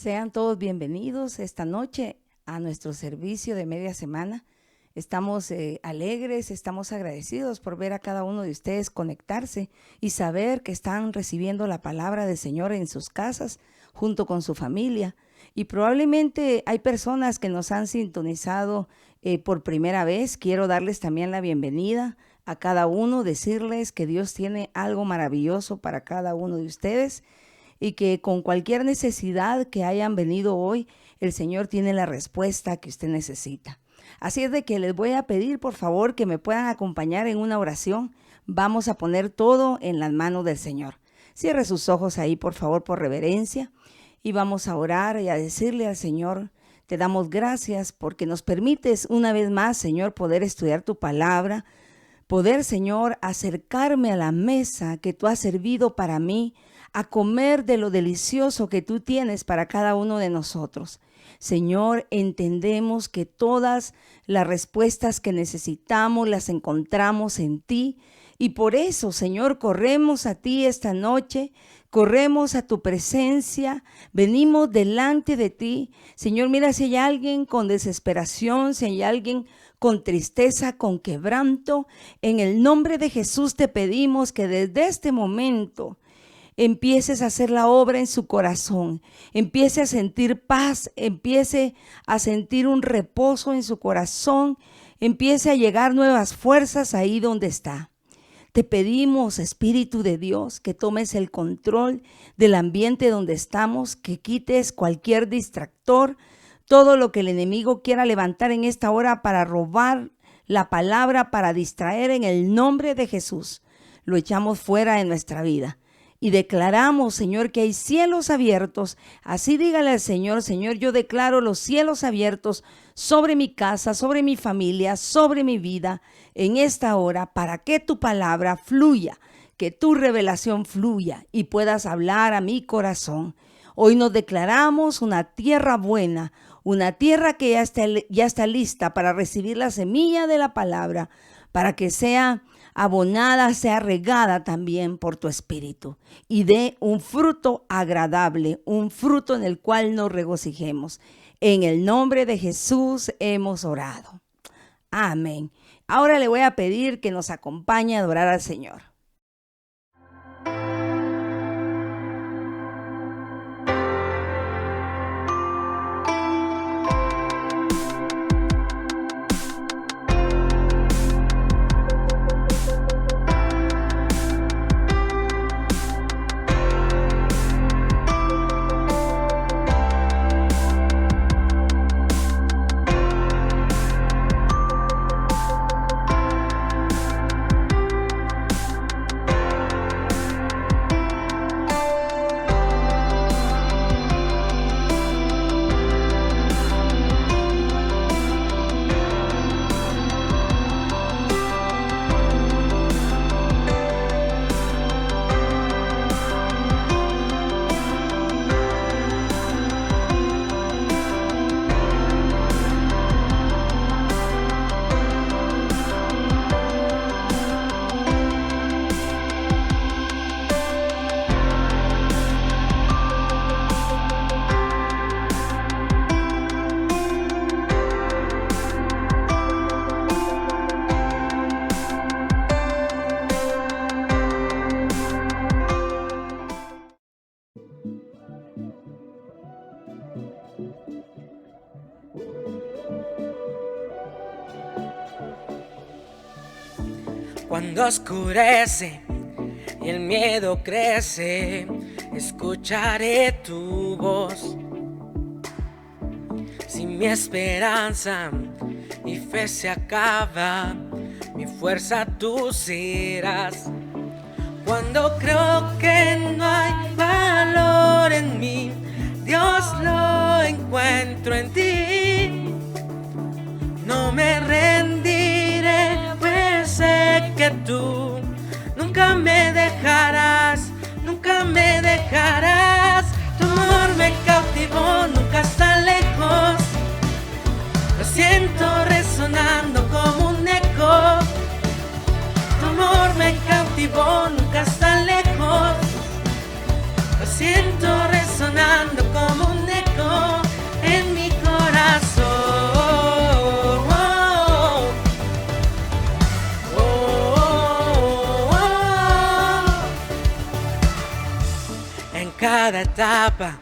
Sean todos bienvenidos esta noche a nuestro servicio de media semana. Estamos alegres, estamos agradecidos por ver a cada uno de ustedes conectarse y saber que están recibiendo la palabra del Señor en sus casas junto con su familia. Y probablemente hay personas que nos han sintonizado por primera vez. Quiero darles también la bienvenida a cada uno, decirles que Dios tiene algo maravilloso para cada uno de ustedes y que con cualquier necesidad que hayan venido hoy, el Señor tiene la respuesta que usted necesita. Así es de que les voy a pedir, por favor, que me puedan acompañar en una oración. Vamos a poner todo en las manos del Señor. Cierre sus ojos ahí, por favor, por reverencia. Y vamos a orar y a decirle al Señor, te damos gracias porque nos permites una vez más, Señor, poder estudiar tu palabra, poder, Señor, acercarme a la mesa que tú has servido para mí, a comer de lo delicioso que tú tienes para cada uno de nosotros. Señor, entendemos que todas las respuestas que necesitamos las encontramos en ti y por eso, Señor, corremos a ti esta noche, corremos a tu presencia, venimos delante de ti. Señor, mira si hay alguien con desesperación, si hay alguien con tristeza, con quebranto, en el nombre de Jesús te pedimos que desde este momento empieces a hacer la obra en su corazón, empiece a sentir paz, empiece a sentir un reposo en su corazón, empiece a llegar nuevas fuerzas ahí donde está. Te pedimos, Espíritu de Dios, que tomes el control del ambiente donde estamos, que quites cualquier distractor, todo lo que el enemigo quiera levantar en esta hora para robar la palabra, para distraer en el nombre de Jesús. Lo echamos fuera de nuestra vida. Y declaramos, Señor, que hay cielos abiertos. Así dígale al Señor, Señor, yo declaro los cielos abiertos sobre mi casa, sobre mi familia, sobre mi vida en esta hora para que tu palabra fluya, que tu revelación fluya y puedas hablar a mi corazón. Hoy nos declaramos una tierra buena, una tierra que ya está lista para recibir la semilla de la palabra, para que sea abonada, sea regada también por tu Espíritu y dé un fruto agradable, un fruto en el cual nos regocijemos. En el nombre de Jesús hemos orado. Amén. Ahora le voy a pedir que nos acompañe a adorar al Señor. Cuando oscurece y el miedo crece, escucharé tu voz. Si mi esperanza y fe se acaba, mi fuerza tú serás. Cuando creo que no hay valor en mí, Dios lo encuentro en ti. No me rendiré, pues sé que tú nunca me dejarás, nunca me dejarás. Tu amor me cautivó, nunca está lejos. Lo siento resonando como un eco. Tu amor me cautivó, nunca está lejos. Lo siento resonando como un eco. En cada etapa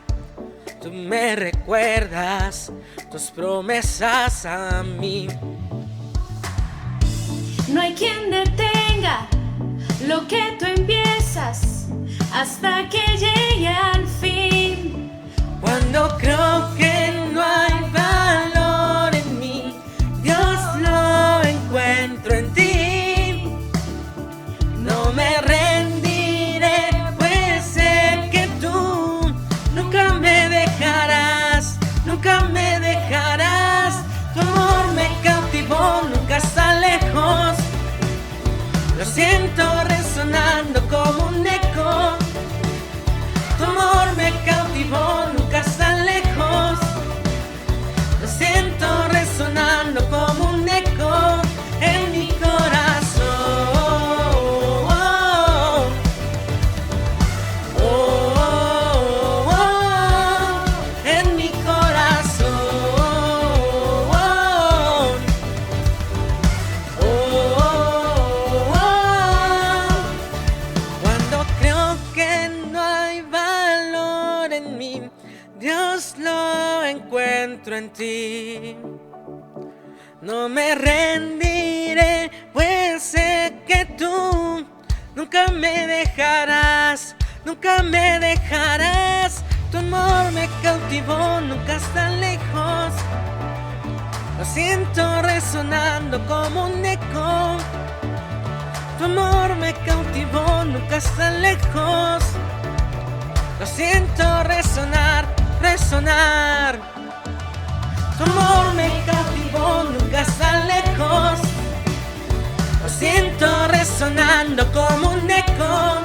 tú me recuerdas tus promesas a mí. No hay quien detenga lo que tú empiezas hasta que llegue al fin. Cuando creo que no hay valor en mí, Dios lo encuentro en ti. No me rendiré, pues sé que tú nunca me dejarás, nunca me dejarás. Tu amor me cautivó, nunca está lejos. Lo siento resonando como un eco. Tu amor me cautivó, nunca está lejos. Lo siento resonando como un eco en mi corazón. En mi corazón. Cuando creo que no hay valor en mí, Dios lo encuentro en ti. No me rendiré, pues sé que tú nunca me dejarás, nunca me dejarás. Tu amor me cautivó, nunca está lejos. Lo siento resonando como un eco. Tu amor me cautivó, nunca está lejos. Lo siento resonar, resonar. Tu amor me cautivó, nunca está lejos. Lo siento resonando como un eco.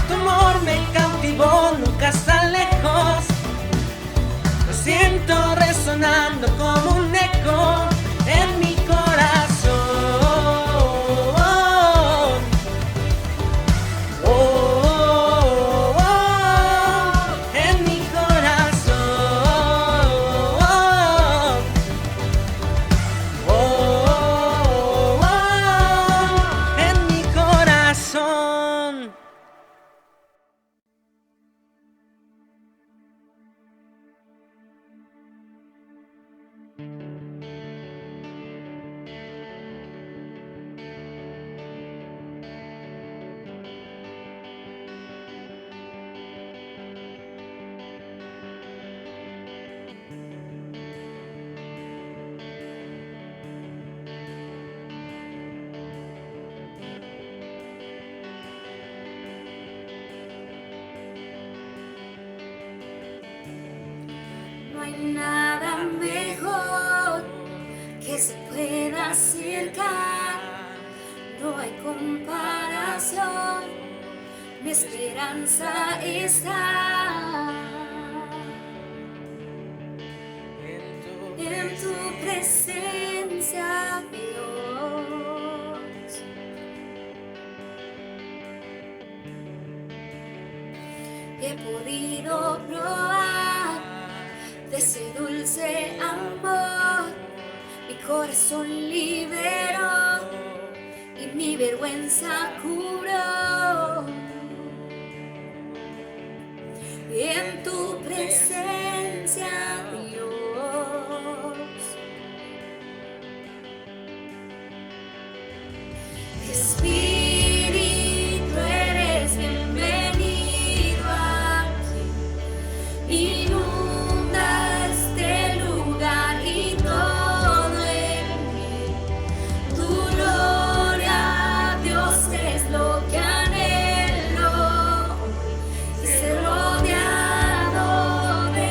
Tu amor me cautivó, nunca está lejos. Lo siento resonando como un eco en mi corazón. En mi corazón. En mi corazón. No hay nada mejor que se pueda acercar. No hay comparación. Mi esperanza está en tu presencia, Dios. He podido probar de ese dulce amor. Mi corazón liberó y mi vergüenza curó. En tu presencia, Dios. Espíritu, eres bienvenido aquí. Inunda este lugar y todo en mí. Tu gloria, Dios, es lo que anhelo. Y ser rodeado de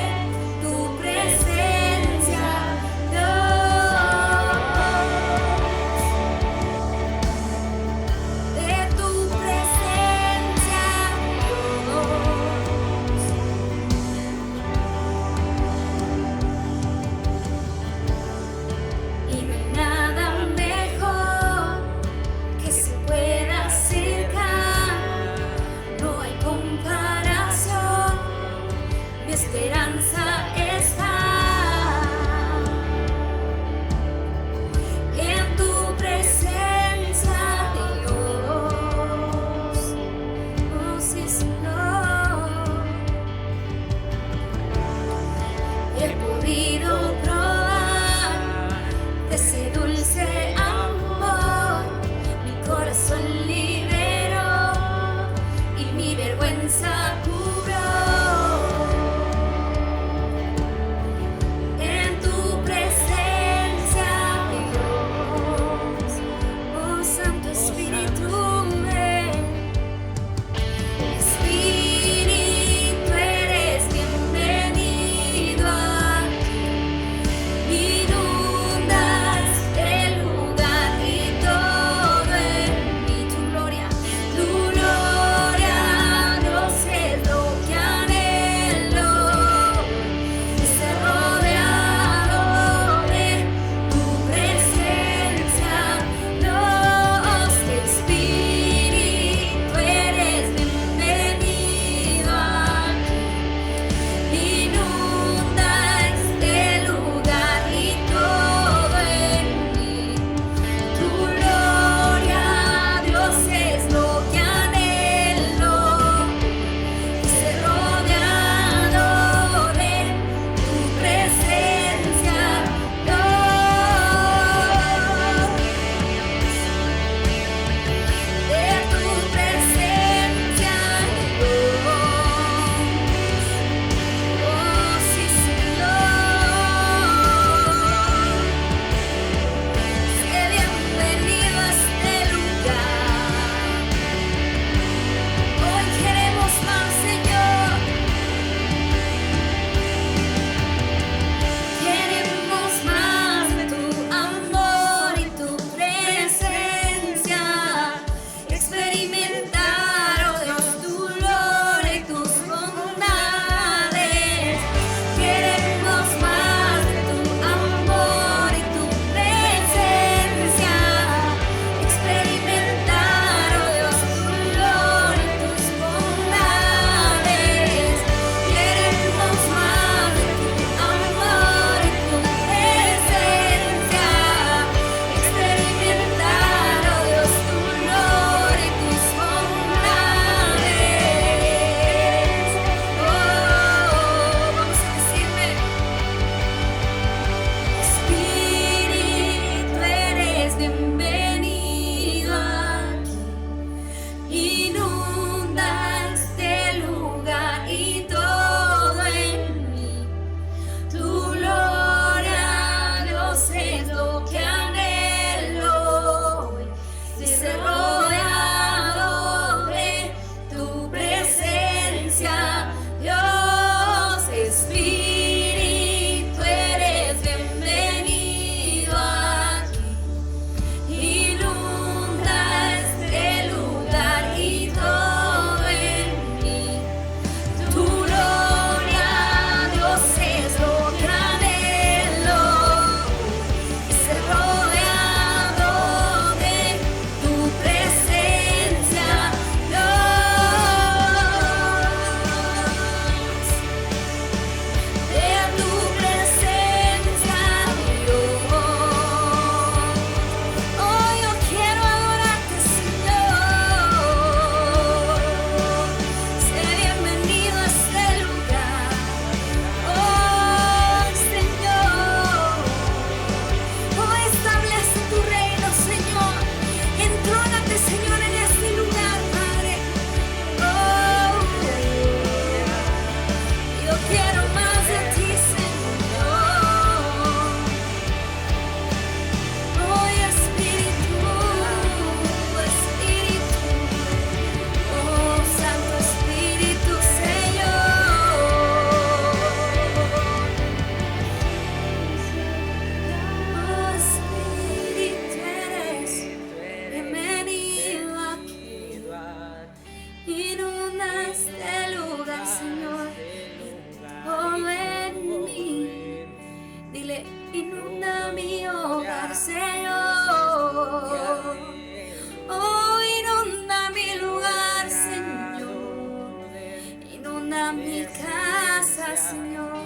Inunda mi casa, Señor.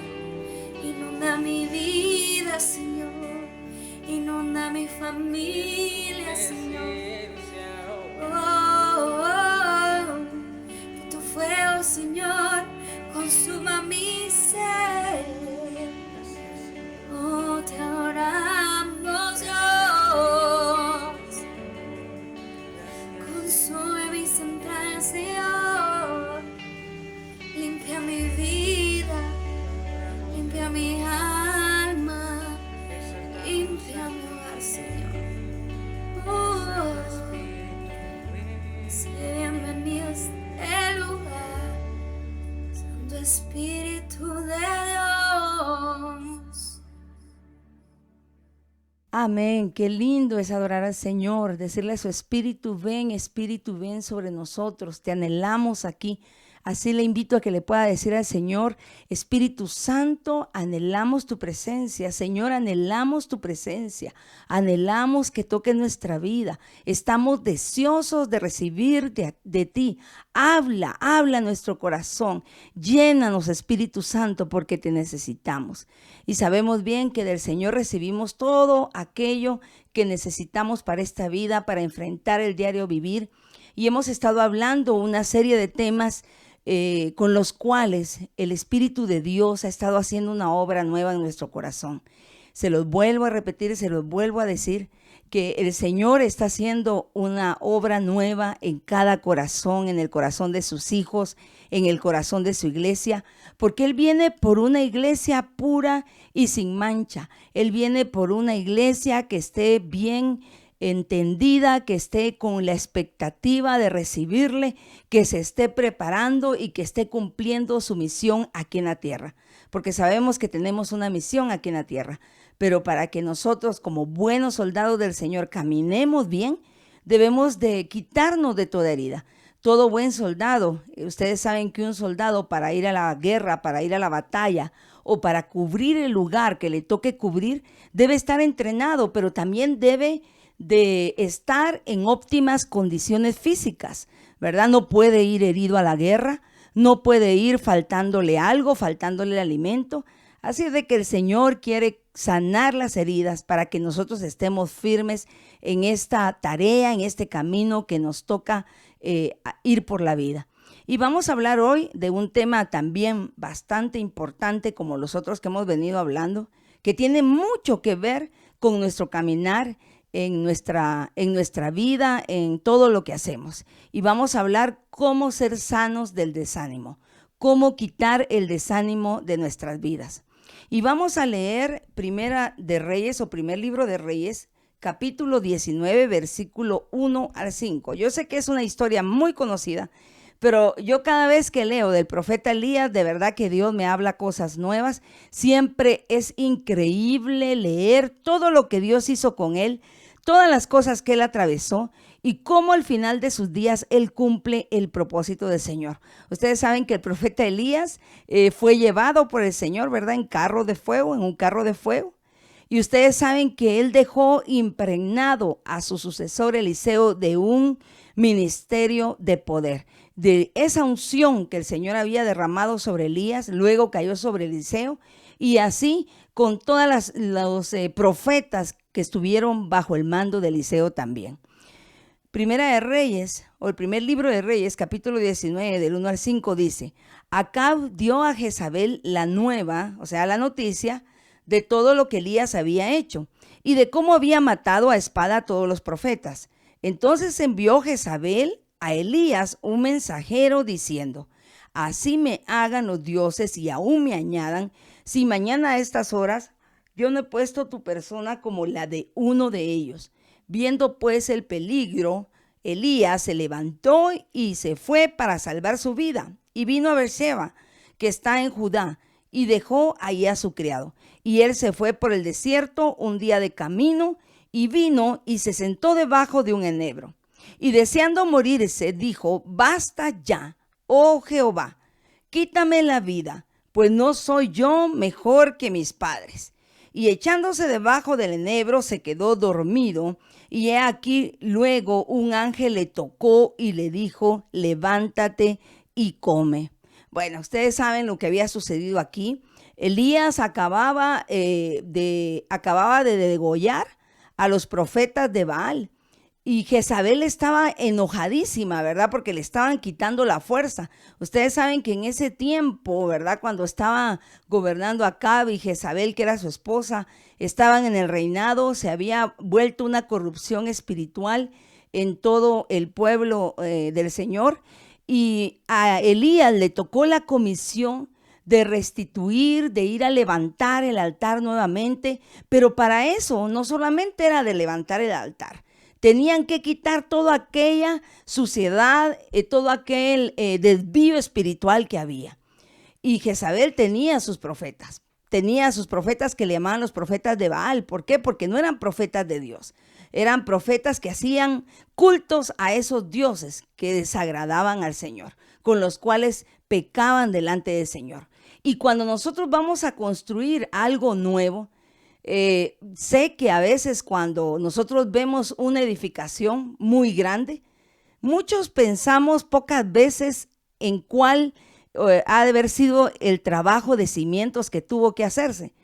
Inunda mi vida, Señor. Inunda mi familia, Señor. Que tu fuego, Señor, consuma mi ser. Oh, te adoramos, Dios. Consume mis entrañas, Señor. Limpia mi vida, limpia mi alma, limpia mi hogar, Señor. Sé bienvenido a este lugar, Santo Espíritu de Dios. Amén, qué lindo es adorar al Señor, decirle a su Espíritu ven sobre nosotros, te anhelamos aquí. Así le invito a que le pueda decir al Señor, Espíritu Santo, anhelamos tu presencia. Señor, anhelamos tu presencia. Anhelamos que toque nuestra vida. Estamos deseosos de recibir de ti. Habla nuestro corazón. Llénanos, Espíritu Santo, porque te necesitamos. Y sabemos bien que del Señor recibimos todo aquello que necesitamos para esta vida, para enfrentar el diario vivir. Y hemos estado hablando una serie de temas con los cuales el Espíritu de Dios ha estado haciendo una obra nueva en nuestro corazón. Se los vuelvo a repetir, se los vuelvo a decir, que el Señor está haciendo una obra nueva en cada corazón, en el corazón de sus hijos, en el corazón de su iglesia, porque Él viene por una iglesia pura y sin mancha. Él viene por una iglesia que esté bien entendida, que esté con la expectativa de recibirle, que se esté preparando y que esté cumpliendo su misión aquí en la tierra, porque sabemos que tenemos una misión aquí en la tierra, pero para que nosotros como buenos soldados del Señor caminemos bien, debemos de quitarnos de toda herida. Todo buen soldado, ustedes saben que un soldado para ir a la guerra, para ir a la batalla o para cubrir el lugar que le toque cubrir, debe estar entrenado, pero también debe de estar en óptimas condiciones físicas, ¿verdad? No puede ir herido a la guerra, no puede ir faltándole algo, faltándole el alimento. Así es de que el Señor quiere sanar las heridas para que nosotros estemos firmes en esta tarea, en este camino que nos toca ir por la vida. Y vamos a hablar hoy de un tema también bastante importante como los otros que hemos venido hablando, que tiene mucho que ver con nuestro caminar en nuestra vida, en todo lo que hacemos. Y vamos a hablar cómo ser sanos del desánimo, cómo quitar el desánimo de nuestras vidas. Y vamos a leer Primera de Reyes o Primer Libro de Reyes, capítulo 19, versículo 1 al 5. Yo sé que es una historia muy conocida, pero yo cada vez que leo del profeta Elías, de verdad que Dios me habla cosas nuevas. Siempre es increíble leer todo lo que Dios hizo con él, todas las cosas que él atravesó y cómo al final de sus días él cumple el propósito del Señor. Ustedes saben que el profeta Elías fue llevado por el Señor, ¿verdad? En un carro de fuego. Y ustedes saben que él dejó impregnado a su sucesor Eliseo de un ministerio de poder. De esa unción que el Señor había derramado sobre Elías, luego cayó sobre Eliseo y así con todas los profetas que estuvieron bajo el mando de Eliseo también. Primera de Reyes, o el primer libro de Reyes, capítulo 19, del 1 al 5, dice: Acab dio a Jezabel la nueva, o sea, la noticia de todo lo que Elías había hecho y de cómo había matado a espada a todos los profetas. Entonces envió Jezabel a Elías un mensajero diciendo: Así me hagan los dioses y aún me añadan, si mañana a estas horas yo no he puesto tu persona como la de uno de ellos. Viendo pues el peligro, Elías se levantó y se fue para salvar su vida, y vino a Beerseba, que está en Judá, y dejó allí a su criado. Y él se fue por el desierto un día de camino, y vino y se sentó debajo de un enebro. Y deseando morirse, dijo: Basta ya, oh Jehová, quítame la vida, pues no soy yo mejor que mis padres. Y echándose debajo del enebro se quedó dormido, y he aquí luego un ángel le tocó y le dijo: Levántate y come. Bueno, ustedes saben lo que había sucedido aquí. Elías acababa de degollar a los profetas de Baal. Y Jezabel estaba enojadísima, ¿verdad? Porque le estaban quitando la fuerza. Ustedes saben que en ese tiempo, ¿verdad? Cuando estaba gobernando Acab y Jezabel, que era su esposa, estaban en el reinado, se había vuelto una corrupción espiritual en todo el pueblo del Señor. Y a Elías le tocó la comisión de restituir, de ir a levantar el altar nuevamente. Pero para eso no solamente era de levantar el altar. Tenían que quitar toda aquella suciedad, todo aquel desvío espiritual que había. Y Jezabel tenía sus profetas que le llamaban los profetas de Baal. ¿Por qué? Porque no eran profetas de Dios. Eran profetas que hacían cultos a esos dioses que desagradaban al Señor, con los cuales pecaban delante del Señor. Y cuando nosotros vamos a construir algo nuevo, sé que a veces cuando nosotros vemos una edificación muy grande, muchos pensamos pocas veces en cuál ha de haber sido el trabajo de cimientos que tuvo que hacerse.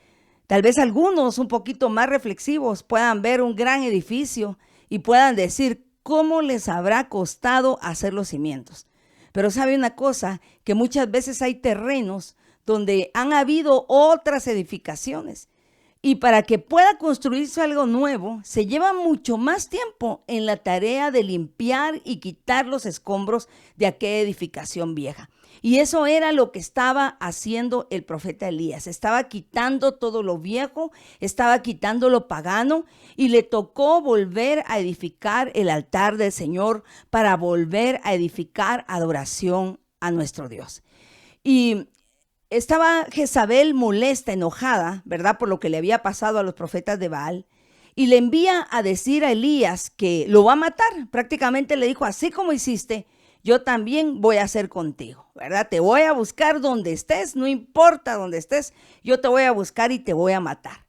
Tal vez algunos un poquito más reflexivos puedan ver un gran edificio y puedan decir cómo les habrá costado hacer los cimientos. Pero sabe una cosa, que muchas veces hay terrenos donde han habido otras edificaciones. Y para que pueda construirse algo nuevo, se lleva mucho más tiempo en la tarea de limpiar y quitar los escombros de aquella edificación vieja. Y eso era lo que estaba haciendo el profeta Elías. Estaba quitando todo lo viejo, estaba quitando lo pagano y le tocó volver a edificar el altar del Señor para volver a edificar adoración a nuestro Dios. Y estaba Jezabel molesta, enojada, ¿verdad? Por lo que le había pasado a los profetas de Baal. Y le envía a decir a Elías que lo va a matar. Prácticamente le dijo, así como hiciste, yo también voy a hacer contigo, ¿verdad? Te voy a buscar donde estés, no importa donde estés, yo te voy a buscar y te voy a matar.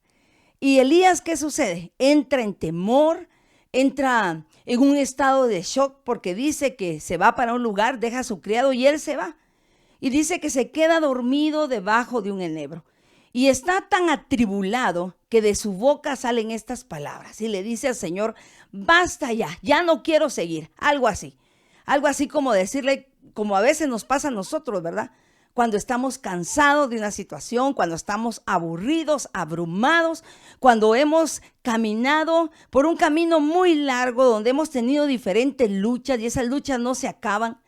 Y Elías, ¿qué sucede? Entra en temor, entra en un estado de shock porque dice que se va para un lugar, deja a su criado y él se va. Y dice que se queda dormido debajo de un enebro. Y está tan atribulado que de su boca salen estas palabras. Y le dice al Señor, basta ya no quiero seguir. Algo así como decirle, como a veces nos pasa a nosotros, ¿verdad? Cuando estamos cansados de una situación, cuando estamos aburridos, abrumados, cuando hemos caminado por un camino muy largo, donde hemos tenido diferentes luchas y esas luchas no se acaban.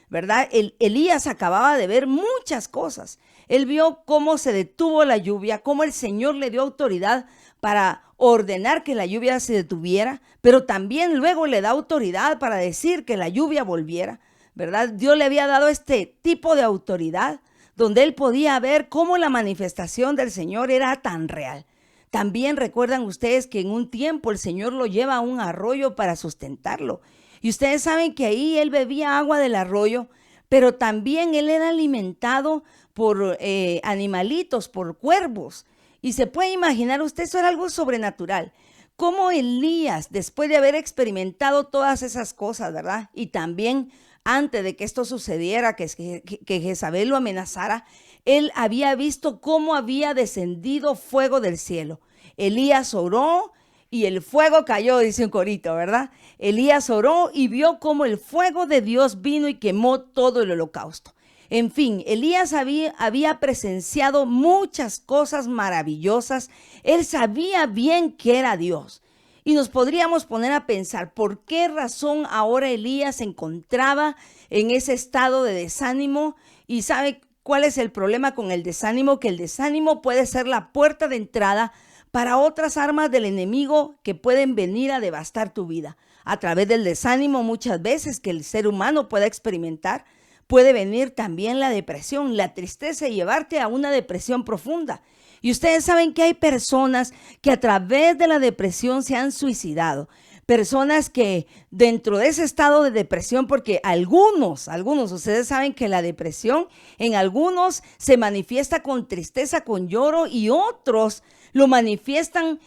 ¿Verdad? Elías acababa de ver muchas cosas. Él vio cómo se detuvo la lluvia, cómo el Señor le dio autoridad para ordenar que la lluvia se detuviera, pero también luego le da autoridad para decir que la lluvia volviera, ¿verdad? Dios le había dado este tipo de autoridad donde él podía ver cómo la manifestación del Señor era tan real. También recuerdan ustedes que en un tiempo el Señor lo lleva a un arroyo para sustentarlo. Y ustedes saben que ahí él bebía agua del arroyo, pero también él era alimentado por animalitos, por cuervos. Y se puede imaginar usted, eso era algo sobrenatural. Cómo Elías, después de haber experimentado todas esas cosas, ¿verdad? Y también antes de que esto sucediera, que Jezabel lo amenazara, él había visto cómo había descendido fuego del cielo. Elías oró y el fuego cayó, dice un corito, ¿verdad? Elías oró y vio cómo el fuego de Dios vino y quemó todo el holocausto. En fin, Elías había presenciado muchas cosas maravillosas. Él sabía bien que era Dios. Y nos podríamos poner a pensar por qué razón ahora Elías se encontraba en ese estado de desánimo. Y ¿sabe cuál es el problema con el desánimo? Que el desánimo puede ser la puerta de entrada para otras armas del enemigo que pueden venir a devastar tu vida. A través del desánimo muchas veces que el ser humano pueda experimentar, puede venir también la depresión, la tristeza y llevarte a una depresión profunda. Y ustedes saben que hay personas que a través de la depresión se han suicidado. Personas que dentro de ese estado de depresión, porque algunos, ustedes saben que la depresión en algunos se manifiesta con tristeza, con lloro, y otros lo manifiestan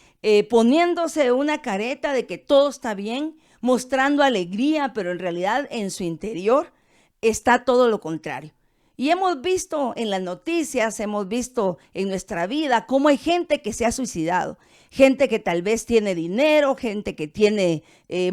poniéndose una careta de que todo está bien, mostrando alegría, pero en realidad en su interior está todo lo contrario. Y hemos visto en las noticias, hemos visto en nuestra vida cómo hay gente que se ha suicidado. Gente que tal vez tiene dinero, gente que tiene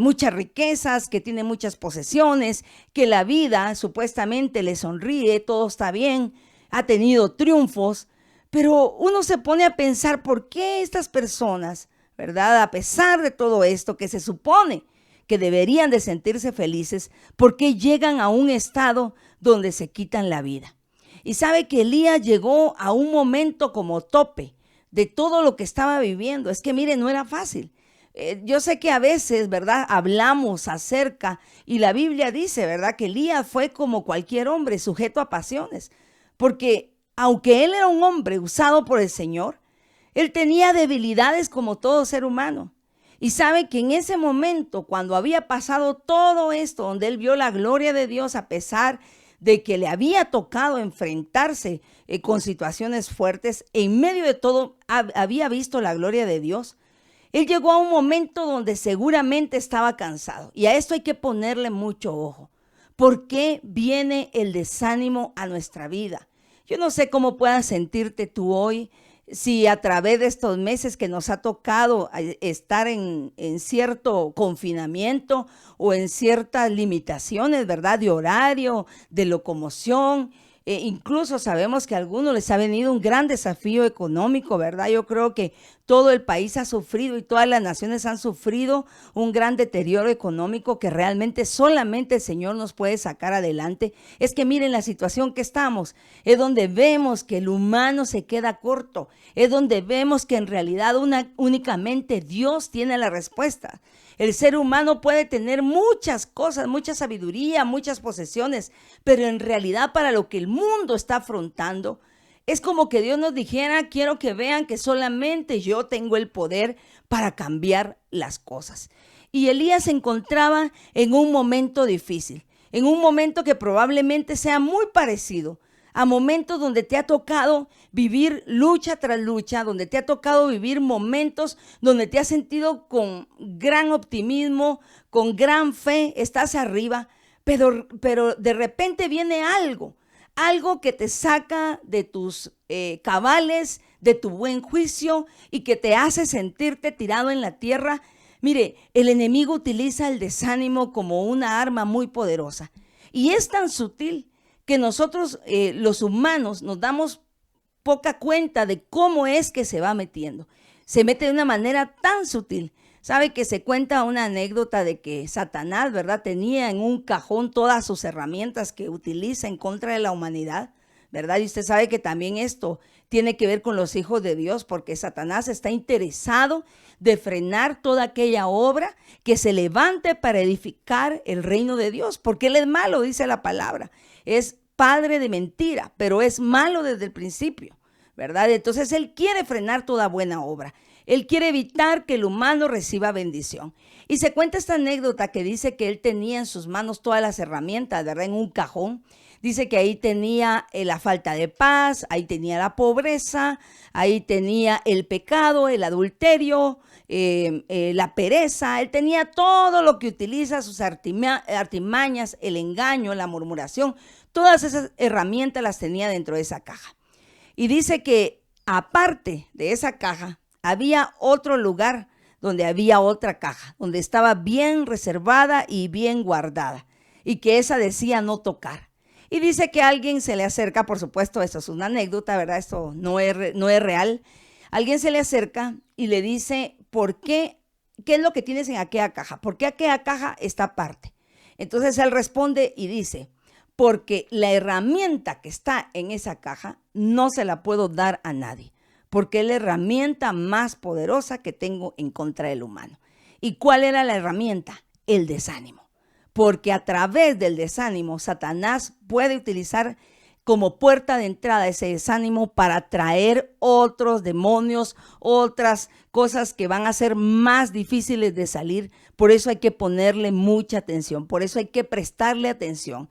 muchas riquezas, que tiene muchas posesiones, que la vida supuestamente le sonríe, todo está bien, ha tenido triunfos. Pero uno se pone a pensar por qué estas personas, ¿verdad? A pesar de todo esto que se supone que deberían de sentirse felices, ¿por qué llegan a un estado donde se quitan la vida? Y sabe que Elías llegó a un momento como tope de todo lo que estaba viviendo. Es que mire, no era fácil. Yo sé que a veces, ¿verdad? Hablamos acerca y la Biblia dice, ¿verdad? Que Elías fue como cualquier hombre sujeto a pasiones, porque aunque él era un hombre usado por el Señor, él tenía debilidades como todo ser humano. Y sabe que en ese momento, cuando había pasado todo esto, donde él vio la gloria de Dios, a pesar de que le había tocado enfrentarse con situaciones fuertes, en medio de todo había visto la gloria de Dios. Él llegó a un momento donde seguramente estaba cansado. Y a esto hay que ponerle mucho ojo. ¿Por qué viene el desánimo a nuestra vida? Yo no sé cómo puedas sentirte tú hoy, si a través de estos meses que nos ha tocado estar en cierto confinamiento o en ciertas limitaciones, ¿verdad? De horario, de locomoción. Incluso sabemos que a algunos les ha venido un gran desafío económico, ¿verdad? Yo creo que todo el país ha sufrido y todas las naciones han sufrido un gran deterioro económico que realmente solamente el Señor nos puede sacar adelante. Es que miren la situación que estamos, es donde vemos que el humano se queda corto, es donde vemos que en realidad únicamente Dios tiene la respuesta. El ser humano puede tener muchas cosas, mucha sabiduría, muchas posesiones, pero en realidad para lo que el mundo está afrontando, es como que Dios nos dijera, quiero que vean que solamente yo tengo el poder para cambiar las cosas. Y Elías se encontraba en un momento difícil, en un momento que probablemente sea muy parecido a momentos donde te ha tocado vivir lucha tras lucha, donde te ha tocado vivir momentos donde te has sentido con gran optimismo, con gran fe, estás arriba, pero de repente viene algo que te saca de tus cabales, de tu buen juicio y que te hace sentirte tirado en la tierra. Mire, el enemigo utiliza el desánimo como una arma muy poderosa y es tan sutil que nosotros los humanos nos damos poca cuenta de cómo es que se va metiendo. Se mete de una manera tan sutil. Sabe que se cuenta una anécdota de que Satanás, ¿verdad? Tenía en un cajón todas sus herramientas que utiliza en contra de la humanidad, ¿verdad? Y usted sabe que también esto tiene que ver con los hijos de Dios, porque Satanás está interesado de frenar toda aquella obra que se levante para edificar el reino de Dios, porque él es malo, dice la palabra. Es padre de mentira, pero es malo desde el principio, ¿verdad? Entonces él quiere frenar toda buena obra. Él quiere evitar que el humano reciba bendición. Y se cuenta esta anécdota que dice que él tenía en sus manos todas las herramientas, ¿verdad? En un cajón. Dice que ahí tenía la falta de paz, ahí tenía la pobreza, ahí tenía el pecado, el adulterio, la pereza. Él tenía todo lo que utiliza, sus artimañas, el engaño, la murmuración. Todas esas herramientas las tenía dentro de esa caja. Y dice que aparte de esa caja, había otro lugar donde había otra caja, donde estaba bien reservada y bien guardada, y que esa decía no tocar. Y dice que alguien se le acerca, por supuesto, esto es una anécdota, ¿verdad? Esto no es real. Alguien se le acerca y le dice, ¿por qué? ¿Qué es lo que tienes en aquella caja? ¿Por qué aquella caja está aparte? Entonces él responde y dice, porque la herramienta que está en esa caja no se la puedo dar a nadie, porque es la herramienta más poderosa que tengo en contra del humano. ¿Y cuál era la herramienta? El desánimo. Porque a través del desánimo, Satanás puede utilizar como puerta de entrada ese desánimo para traer otros demonios, otras cosas que van a ser más difíciles de salir. Por eso hay que ponerle mucha atención, por eso hay que prestarle atención.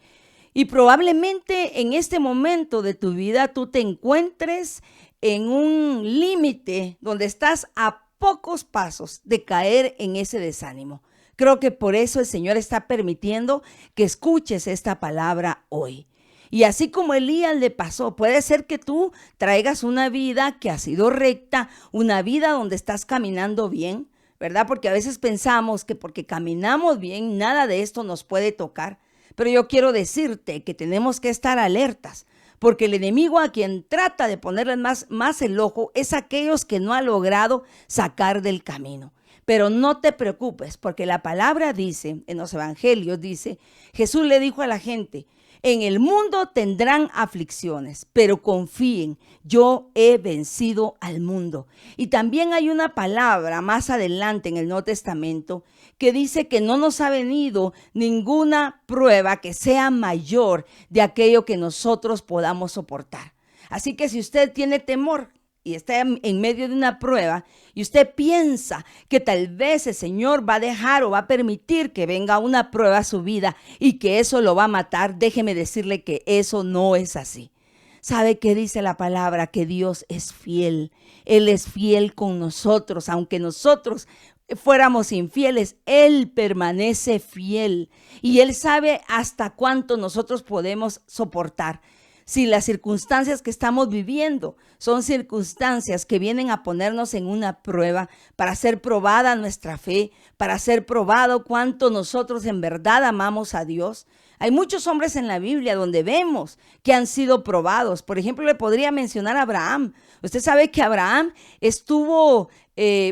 Y probablemente en este momento de tu vida tú te encuentres en un límite donde estás a pocos pasos de caer en ese desánimo. Creo que por eso el Señor está permitiendo que escuches esta palabra hoy. Y así como Elías le pasó, puede ser que tú traigas una vida que ha sido recta, una vida donde estás caminando bien, ¿verdad? Porque a veces pensamos que porque caminamos bien, nada de esto nos puede tocar. Pero yo quiero decirte que tenemos que estar alertas, porque el enemigo a quien trata de ponerle más el ojo es aquellos que no ha logrado sacar del camino. Pero no te preocupes, porque la palabra dice, en los evangelios dice, Jesús le dijo a la gente, en el mundo tendrán aflicciones, pero confíen, yo he vencido al mundo. Y también hay una palabra más adelante en el Nuevo Testamento que dice que no nos ha venido ninguna prueba que sea mayor de aquello que nosotros podamos soportar. Así que si usted tiene temor y está en medio de una prueba y usted piensa que tal vez el Señor va a dejar o va a permitir que venga una prueba a su vida y que eso lo va a matar, déjeme decirle que eso no es así. ¿Sabe qué dice la palabra? Que Dios es fiel. Él es fiel con nosotros. Aunque nosotros fuéramos infieles, Él permanece fiel. Y Él sabe hasta cuánto nosotros podemos soportar. Si las circunstancias que estamos viviendo son circunstancias que vienen a ponernos en una prueba para ser probada nuestra fe, para ser probado cuánto nosotros en verdad amamos a Dios. Hay muchos hombres en la Biblia donde vemos que han sido probados. Por ejemplo, le podría mencionar a Abraham. Usted sabe que Abraham estuvo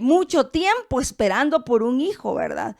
mucho tiempo esperando por un hijo, ¿verdad?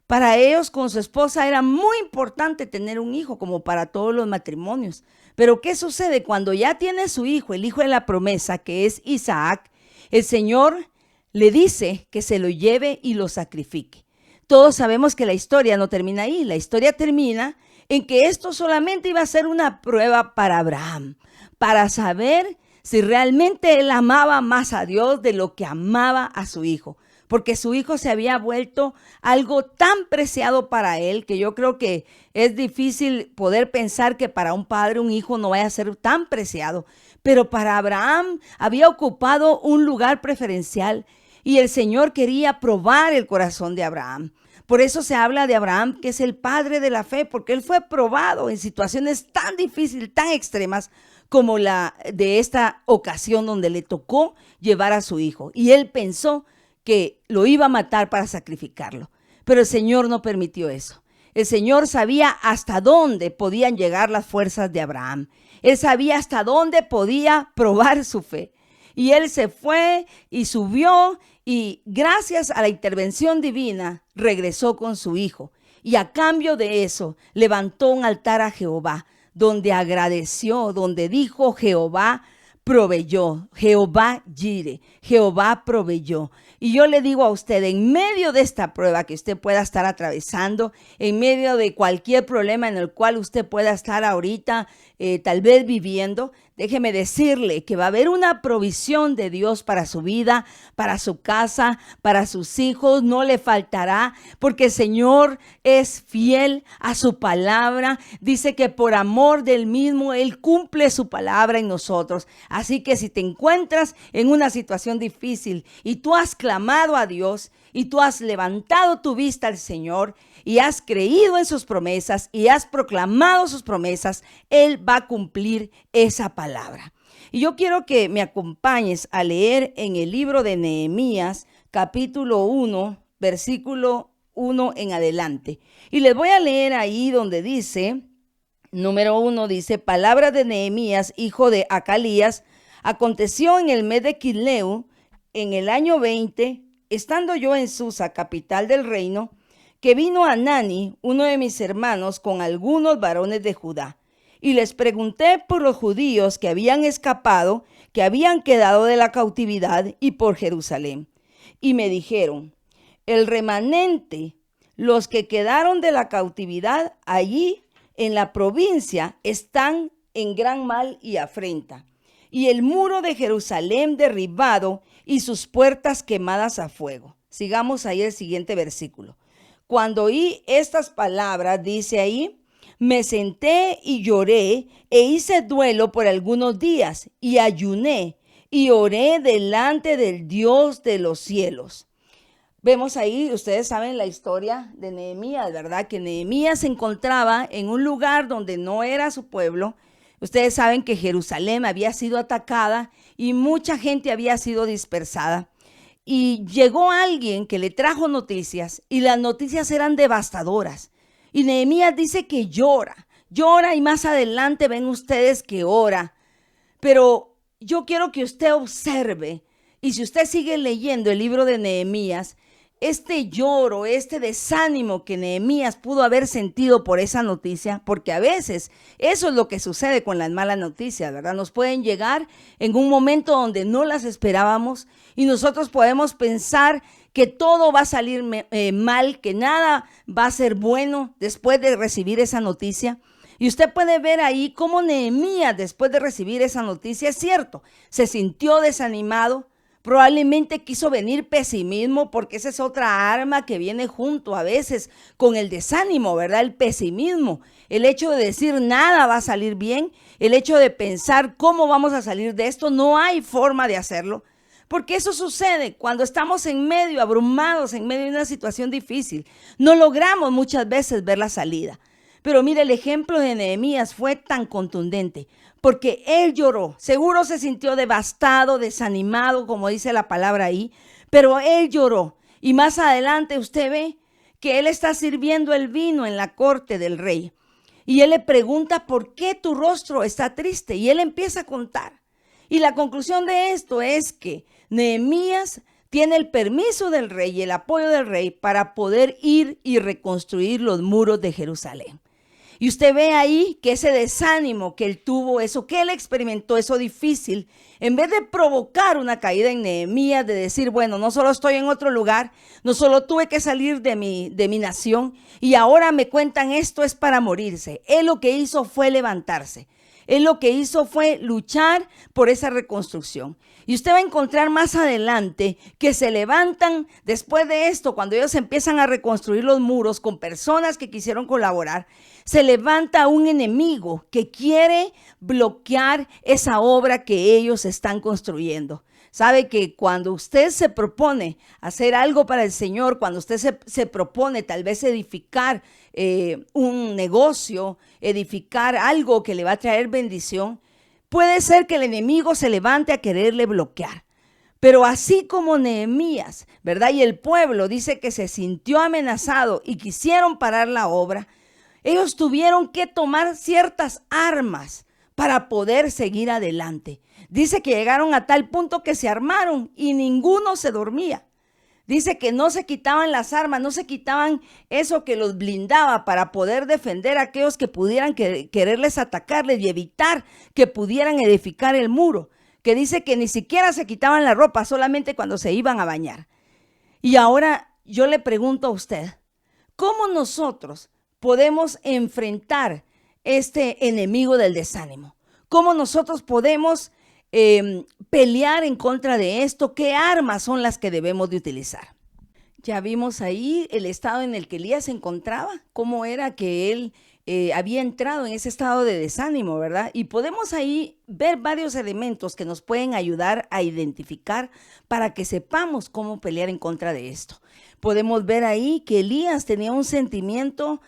Para ellos con su esposa era muy importante tener un hijo, como para todos los matrimonios. Pero ¿qué sucede? Cuando ya tiene su hijo, el hijo de la promesa, que es Isaac, el Señor le dice que se lo lleve y lo sacrifique. Todos sabemos que la historia no termina ahí. La historia termina en que esto solamente iba a ser una prueba para Abraham, para saber si realmente él amaba más a Dios de lo que amaba a su hijo. Porque su hijo se había vuelto algo tan preciado para él que yo creo que es difícil poder pensar que para un padre un hijo no vaya a ser tan preciado. Pero para Abraham había ocupado un lugar preferencial y el Señor quería probar el corazón de Abraham. Por eso se habla de Abraham, que es el padre de la fe, porque él fue probado en situaciones tan difíciles, tan extremas, como la de esta ocasión donde le tocó llevar a su hijo. Y él pensó que lo iba a matar para sacrificarlo. Pero el Señor no permitió eso. El Señor sabía hasta dónde podían llegar las fuerzas de Abraham. Él sabía hasta dónde podía probar su fe. Y él se fue y subió y gracias a la intervención divina regresó con su hijo. Y a cambio de eso levantó un altar a Jehová, donde agradeció, donde dijo Jehová proveyó, Jehová Jireh, Jehová proveyó. Y yo le digo a usted, en medio de esta prueba que usted pueda estar atravesando, en medio de cualquier problema en el cual usted pueda estar ahorita, tal vez viviendo, déjeme decirle que va a haber una provisión de Dios para su vida, para su casa, para sus hijos, no le faltará, porque el Señor es fiel a su palabra. Dice que por amor del mismo, Él cumple su palabra en nosotros. Así que si te encuentras en una situación difícil y tú has clamado a Dios y tú has levantado tu vista al Señor y has creído en sus promesas y has proclamado sus promesas, Él va a cumplir esa palabra. Y yo quiero que me acompañes a leer en el libro de Nehemías, capítulo 1, versículo 1 en adelante. Y les voy a leer ahí donde dice, número 1, dice, palabra de Nehemías, hijo de Acalías, aconteció en el mes de Quisleu, en el año 20, estando yo en Susa, capital del reino, que vino Hanani, uno de mis hermanos, con algunos varones de Judá. Y les pregunté por los judíos que habían escapado, que habían quedado de la cautividad y por Jerusalén. Y me dijeron, el remanente, los que quedaron de la cautividad allí en la provincia, están en gran mal y afrenta. Y el muro de Jerusalén derribado y sus puertas quemadas a fuego. Sigamos ahí el siguiente versículo. Cuando oí estas palabras, dice ahí, me senté y lloré e hice duelo por algunos días y ayuné y oré delante del Dios de los cielos. Vemos ahí, ustedes saben la historia de Nehemías, ¿verdad? Que Nehemías se encontraba en un lugar donde no era su pueblo, Ustedes saben que Jerusalén había sido atacada y mucha gente había sido dispersada. Y llegó alguien que le trajo noticias y las noticias eran devastadoras. Y Nehemías dice que llora y más adelante ven ustedes que ora. Pero yo quiero que usted observe, y si usted sigue leyendo el libro de Nehemías, este lloro, este desánimo que Nehemías pudo haber sentido por esa noticia, porque a veces eso es lo que sucede con las malas noticias, ¿verdad? Nos pueden llegar en un momento donde no las esperábamos y nosotros podemos pensar que todo va a salir mal, que nada va a ser bueno después de recibir esa noticia. Y usted puede ver ahí cómo Nehemías, después de recibir esa noticia, es cierto, se sintió desanimado. Probablemente quiso venir pesimismo, porque esa es otra arma que viene junto a veces con el desánimo, ¿verdad? El pesimismo, el hecho de decir nada va a salir bien, el hecho de pensar cómo vamos a salir de esto, no hay forma de hacerlo, porque eso sucede cuando estamos en medio, abrumados, en medio de una situación difícil. No logramos muchas veces ver la salida. Pero mire, el ejemplo de Nehemías fue tan contundente, porque él lloró, seguro se sintió devastado, desanimado, como dice la palabra ahí, pero él lloró. Y más adelante usted ve que él está sirviendo el vino en la corte del rey. Y él le pregunta, ¿por qué tu rostro está triste? Y él empieza a contar. Y la conclusión de esto es que Nehemías tiene el permiso del rey y el apoyo del rey para poder ir y reconstruir los muros de Jerusalén. Y usted ve ahí que ese desánimo que él tuvo, eso que él experimentó, eso difícil, en vez de provocar una caída en Nehemías, de decir, bueno, no solo estoy en otro lugar, no solo tuve que salir de mi nación y ahora me cuentan esto es para morirse. Él lo que hizo fue levantarse. Él lo que hizo fue luchar por esa reconstrucción. Y usted va a encontrar más adelante que se levantan después de esto, cuando ellos empiezan a reconstruir los muros con personas que quisieron colaborar, se levanta un enemigo que quiere bloquear esa obra que ellos están construyendo. Sabe que cuando usted se propone hacer algo para el Señor, cuando usted se propone tal vez edificar un negocio, edificar algo que le va a traer bendición, puede ser que el enemigo se levante a quererle bloquear. Pero así como Nehemías, ¿verdad? Y el pueblo dice que se sintió amenazado y quisieron parar la obra, ellos tuvieron que tomar ciertas armas para poder seguir adelante. Dice que llegaron a tal punto que se armaron y ninguno se dormía. Dice que no se quitaban las armas, no se quitaban eso que los blindaba para poder defender a aquellos que pudieran quererles atacarles y evitar que pudieran edificar el muro. Que dice que ni siquiera se quitaban la ropa, solamente cuando se iban a bañar. Y ahora yo le pregunto a usted, ¿cómo nosotros podemos enfrentar este enemigo del desánimo? ¿Cómo nosotros podemos pelear en contra de esto? ¿Qué armas son las que debemos de utilizar? Ya vimos ahí el estado en el que Elías se encontraba, cómo era que él había entrado en ese estado de desánimo, ¿verdad? Y podemos ahí ver varios elementos que nos pueden ayudar a identificar para que sepamos cómo pelear en contra de esto. Podemos ver ahí que Elías tenía un sentimiento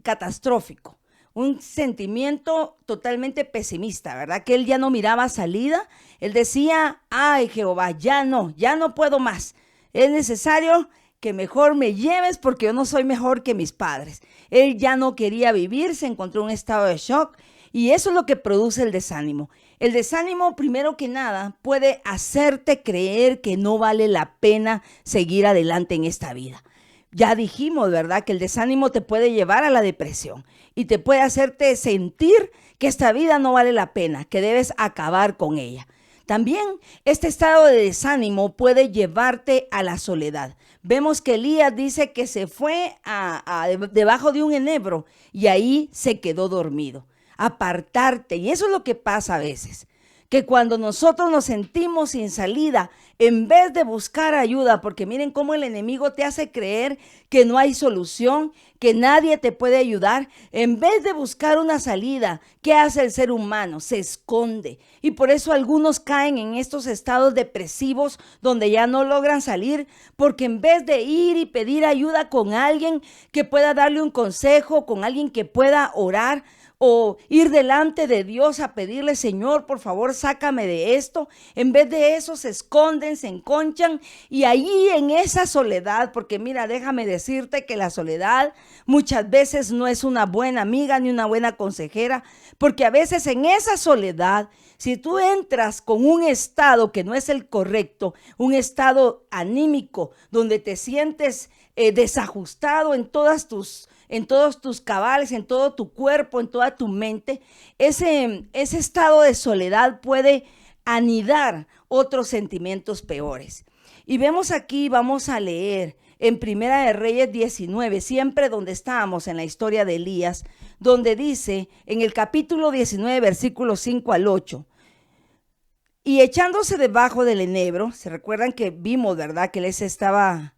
catastrófico, un sentimiento totalmente pesimista, ¿verdad? Que él ya no miraba salida. Él decía, ay Jehová, ya no puedo más. Es necesario que mejor me lleves porque yo no soy mejor que mis padres. Él ya no quería vivir, se encontró en un estado de shock y eso es lo que produce el desánimo. El desánimo, primero que nada, puede hacerte creer que no vale la pena seguir adelante en esta vida. Ya dijimos, ¿verdad?, que el desánimo te puede llevar a la depresión y te puede hacerte sentir que esta vida no vale la pena, que debes acabar con ella. También este estado de desánimo puede llevarte a la soledad. Vemos que Elías dice que se fue debajo de un enebro y ahí se quedó dormido. Apartarte, y eso es lo que pasa a veces, que cuando nosotros nos sentimos sin salida, en vez de buscar ayuda, porque miren cómo el enemigo te hace creer que no hay solución, que nadie te puede ayudar, en vez de buscar una salida, ¿qué hace el ser humano? Se esconde. Y por eso algunos caen en estos estados depresivos donde ya no logran salir, porque en vez de ir y pedir ayuda con alguien que pueda darle un consejo, con alguien que pueda orar, o ir delante de Dios a pedirle, Señor, por favor, sácame de esto. En vez de eso se esconden, se enconchan y ahí en esa soledad, porque mira, déjame decirte que la soledad muchas veces no es una buena amiga ni una buena consejera, porque a veces en esa soledad, si tú entras con un estado que no es el correcto, un estado anímico donde te sientes desajustado en todos tus cabales, en todo tu cuerpo, en toda tu mente, ese estado de soledad puede anidar otros sentimientos peores. Y vemos aquí, vamos a leer en Primera de Reyes 19, siempre donde estábamos en la historia de Elías, donde dice en el capítulo 19, versículos 5 al 8, y echándose debajo del enebro, se recuerdan que vimos, ¿verdad? Que él estaba,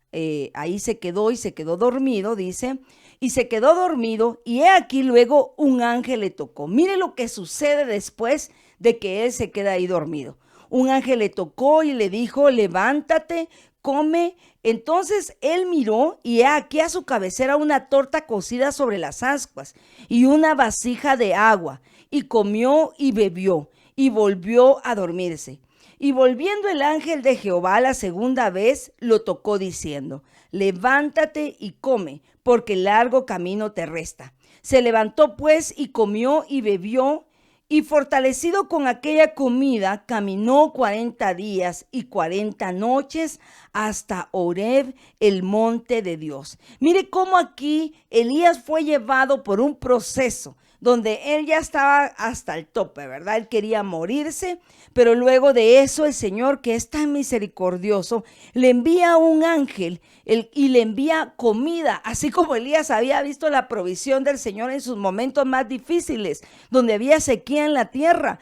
ahí se quedó y se quedó dormido, dice, y se quedó dormido, y he aquí luego un ángel le tocó. Mire lo que sucede después de que él se queda ahí dormido. Un ángel le tocó y le dijo, levántate, come. Entonces él miró y he aquí a su cabecera una torta cocida sobre las ascuas y una vasija de agua, y comió y bebió y volvió a dormirse. Y volviendo el ángel de Jehová la segunda vez, lo tocó diciendo, levántate y come, porque largo camino te resta. Se levantó pues y comió y bebió, y fortalecido con aquella comida, caminó 40 días y 40 noches hasta Horeb, el monte de Dios. Mire cómo aquí Elías fue llevado por un proceso donde él ya estaba hasta el tope, ¿verdad? Él quería morirse, pero luego de eso el Señor, que es tan misericordioso, le envía un ángel y le envía comida, así como Elías había visto la provisión del Señor en sus momentos más difíciles, donde había sequía en la tierra.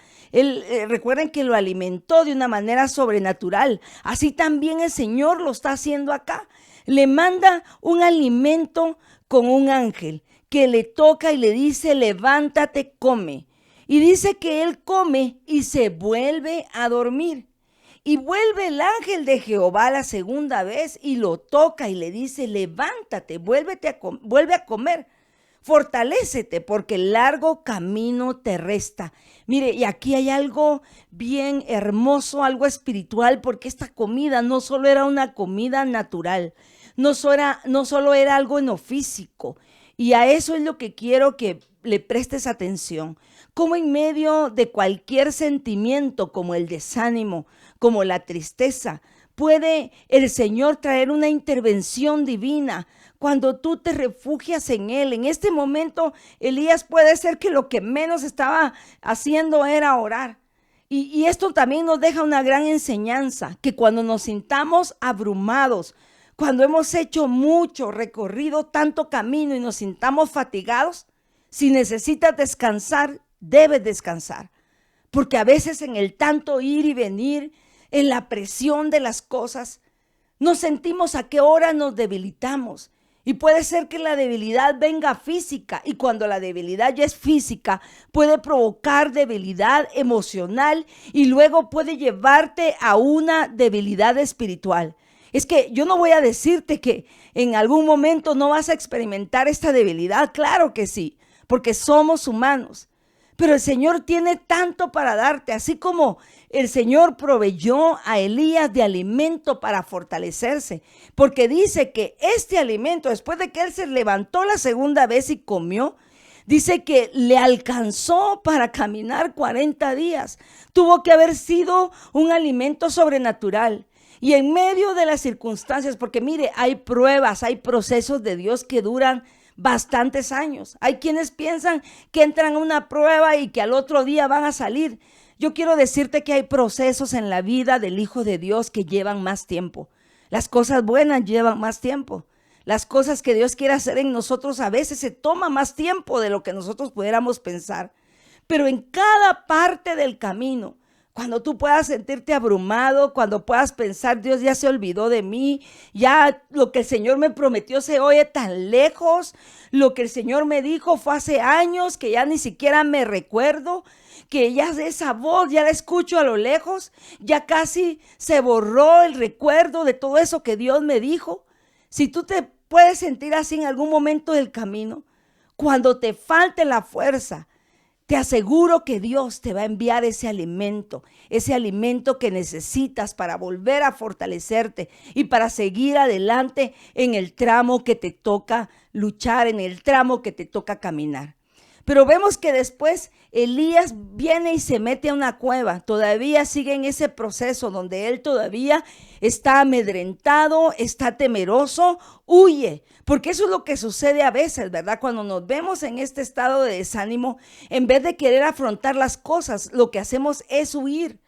Recuerden que lo alimentó de una manera sobrenatural. Así también el Señor lo está haciendo acá. Le manda un alimento con un ángel que le toca y le dice, levántate, come. Y dice que él come y se vuelve a dormir. Y vuelve el ángel de Jehová la segunda vez y lo toca y le dice, levántate, vuelve a comer. Fortalécete porque el largo camino te resta. Mire, y aquí hay algo bien hermoso, algo espiritual, porque esta comida no solo era una comida natural, no solo era algo en lo físico. Y a eso es lo que quiero que le prestes atención. Como en medio de cualquier sentimiento, como el desánimo, como la tristeza, puede el Señor traer una intervención divina cuando tú te refugias en Él. En este momento, Elías puede ser que lo que menos estaba haciendo era orar. Y esto también nos deja una gran enseñanza, que cuando nos sintamos abrumados, cuando hemos hecho mucho, recorrido tanto camino y nos sintamos fatigados, si necesitas descansar, debes descansar. Porque a veces en el tanto ir y venir, en la presión de las cosas, nos sentimos a qué hora nos debilitamos. Y puede ser que la debilidad venga física, y cuando la debilidad ya es física, puede provocar debilidad emocional y luego puede llevarte a una debilidad espiritual. Es que yo no voy a decirte que en algún momento no vas a experimentar esta debilidad. Claro que sí, porque somos humanos. Pero el Señor tiene tanto para darte, así como el Señor proveyó a Elías de alimento para fortalecerse, porque dice que este alimento, después de que él se levantó la segunda vez y comió, dice que le alcanzó para caminar 40 días. Tuvo que haber sido un alimento sobrenatural. Y en medio de las circunstancias, porque mire, hay pruebas, hay procesos de Dios que duran bastantes años. Hay quienes piensan que entran a una prueba y que al otro día van a salir. Yo quiero decirte que hay procesos en la vida del Hijo de Dios que llevan más tiempo. Las cosas buenas llevan más tiempo. Las cosas que Dios quiere hacer en nosotros a veces se toma más tiempo de lo que nosotros pudiéramos pensar. Pero en cada parte del camino, cuando tú puedas sentirte abrumado, cuando puedas pensar, Dios ya se olvidó de mí, ya lo que el Señor me prometió se oye tan lejos, lo que el Señor me dijo fue hace años que ya ni siquiera me recuerdo, que ya esa voz ya la escucho a lo lejos, ya casi se borró el recuerdo de todo eso que Dios me dijo. Si tú te puedes sentir así en algún momento del camino, cuando te falte la fuerza, Te aseguro que Dios te va a enviar ese alimento que necesitas para volver a fortalecerte y para seguir adelante en el tramo que te toca luchar, en el tramo que te toca caminar. Pero vemos que después Elías viene y se mete a una cueva. Todavía sigue en ese proceso donde él todavía está amedrentado, está temeroso, huye. Porque eso es lo que sucede a veces, ¿verdad? Cuando nos vemos en este estado de desánimo, en vez de querer afrontar las cosas, lo que hacemos es huir.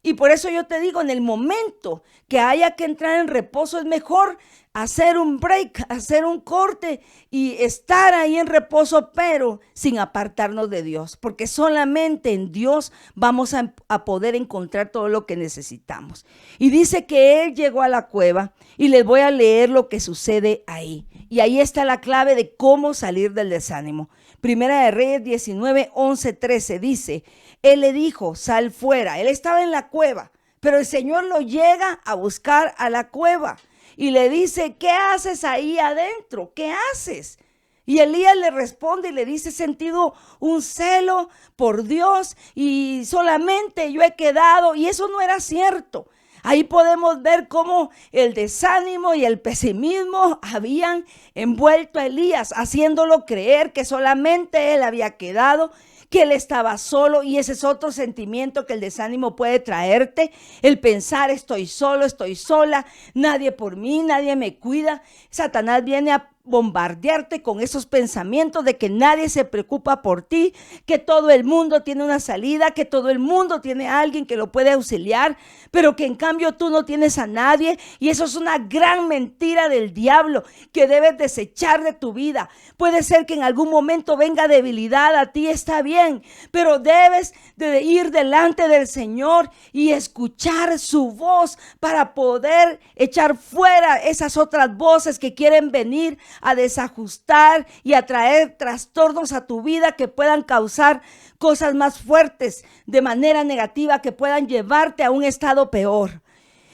Y por eso yo te digo, en el momento que haya que entrar en reposo, es mejor hacer un break, hacer un corte y estar ahí en reposo, pero sin apartarnos de Dios, porque solamente en Dios vamos a poder encontrar todo lo que necesitamos. Y dice que él llegó a la cueva y les voy a leer lo que sucede ahí. Y ahí está la clave de cómo salir del desánimo. Primera de Reyes 19, 11, 13 dice, él le dijo, sal fuera. Él estaba en la cueva, pero el Señor lo llega a buscar a la cueva y le dice, ¿qué haces ahí adentro? ¿Qué haces? Y Elías le responde y le dice, he sentido un celo por Dios y solamente yo he quedado, y eso no era cierto. Ahí podemos ver cómo el desánimo y el pesimismo habían envuelto a Elías, haciéndolo creer que solamente él había quedado, que él estaba solo. Y ese es otro sentimiento que el desánimo puede traerte, el pensar estoy solo, estoy sola, nadie por mí, nadie me cuida. Satanás viene a bombardearte con esos pensamientos de que nadie se preocupa por ti, que todo el mundo tiene una salida, que todo el mundo tiene a alguien que lo puede auxiliar, pero que en cambio tú no tienes a nadie. Y eso es una gran mentira del diablo que debes desechar de tu vida. Puede ser que en algún momento venga debilidad a ti, está bien, pero debes de ir delante del Señor y escuchar su voz para poder echar fuera esas otras voces que quieren venir a desajustar y a traer trastornos a tu vida que puedan causar cosas más fuertes de manera negativa, que puedan llevarte a un estado peor.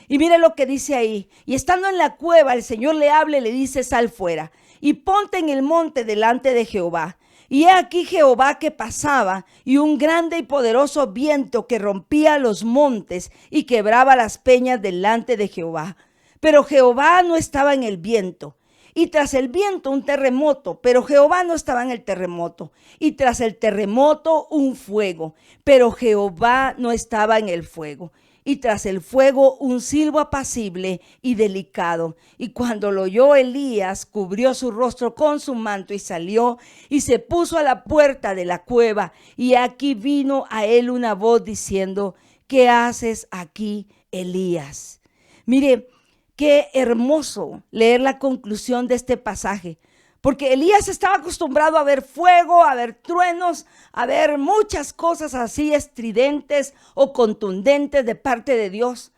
Y mire lo que dice ahí. Y estando en la cueva, el Señor le habla y le dice, sal fuera y ponte en el monte delante de Jehová. Y he aquí Jehová que pasaba, y un grande y poderoso viento que rompía los montes y quebraba las peñas delante de Jehová. Pero Jehová no estaba en el viento. Y tras el viento un terremoto, pero Jehová no estaba en el terremoto. Y tras el terremoto un fuego, pero Jehová no estaba en el fuego. Y tras el fuego un silbo apacible y delicado. Y cuando lo oyó Elías, cubrió su rostro con su manto y salió y se puso a la puerta de la cueva. Y aquí vino a él una voz diciendo, ¿qué haces aquí, Elías? Mire, qué hermoso leer la conclusión de este pasaje, porque Elías estaba acostumbrado a ver fuego, a ver truenos, a ver muchas cosas así estridentes o contundentes de parte de Dios.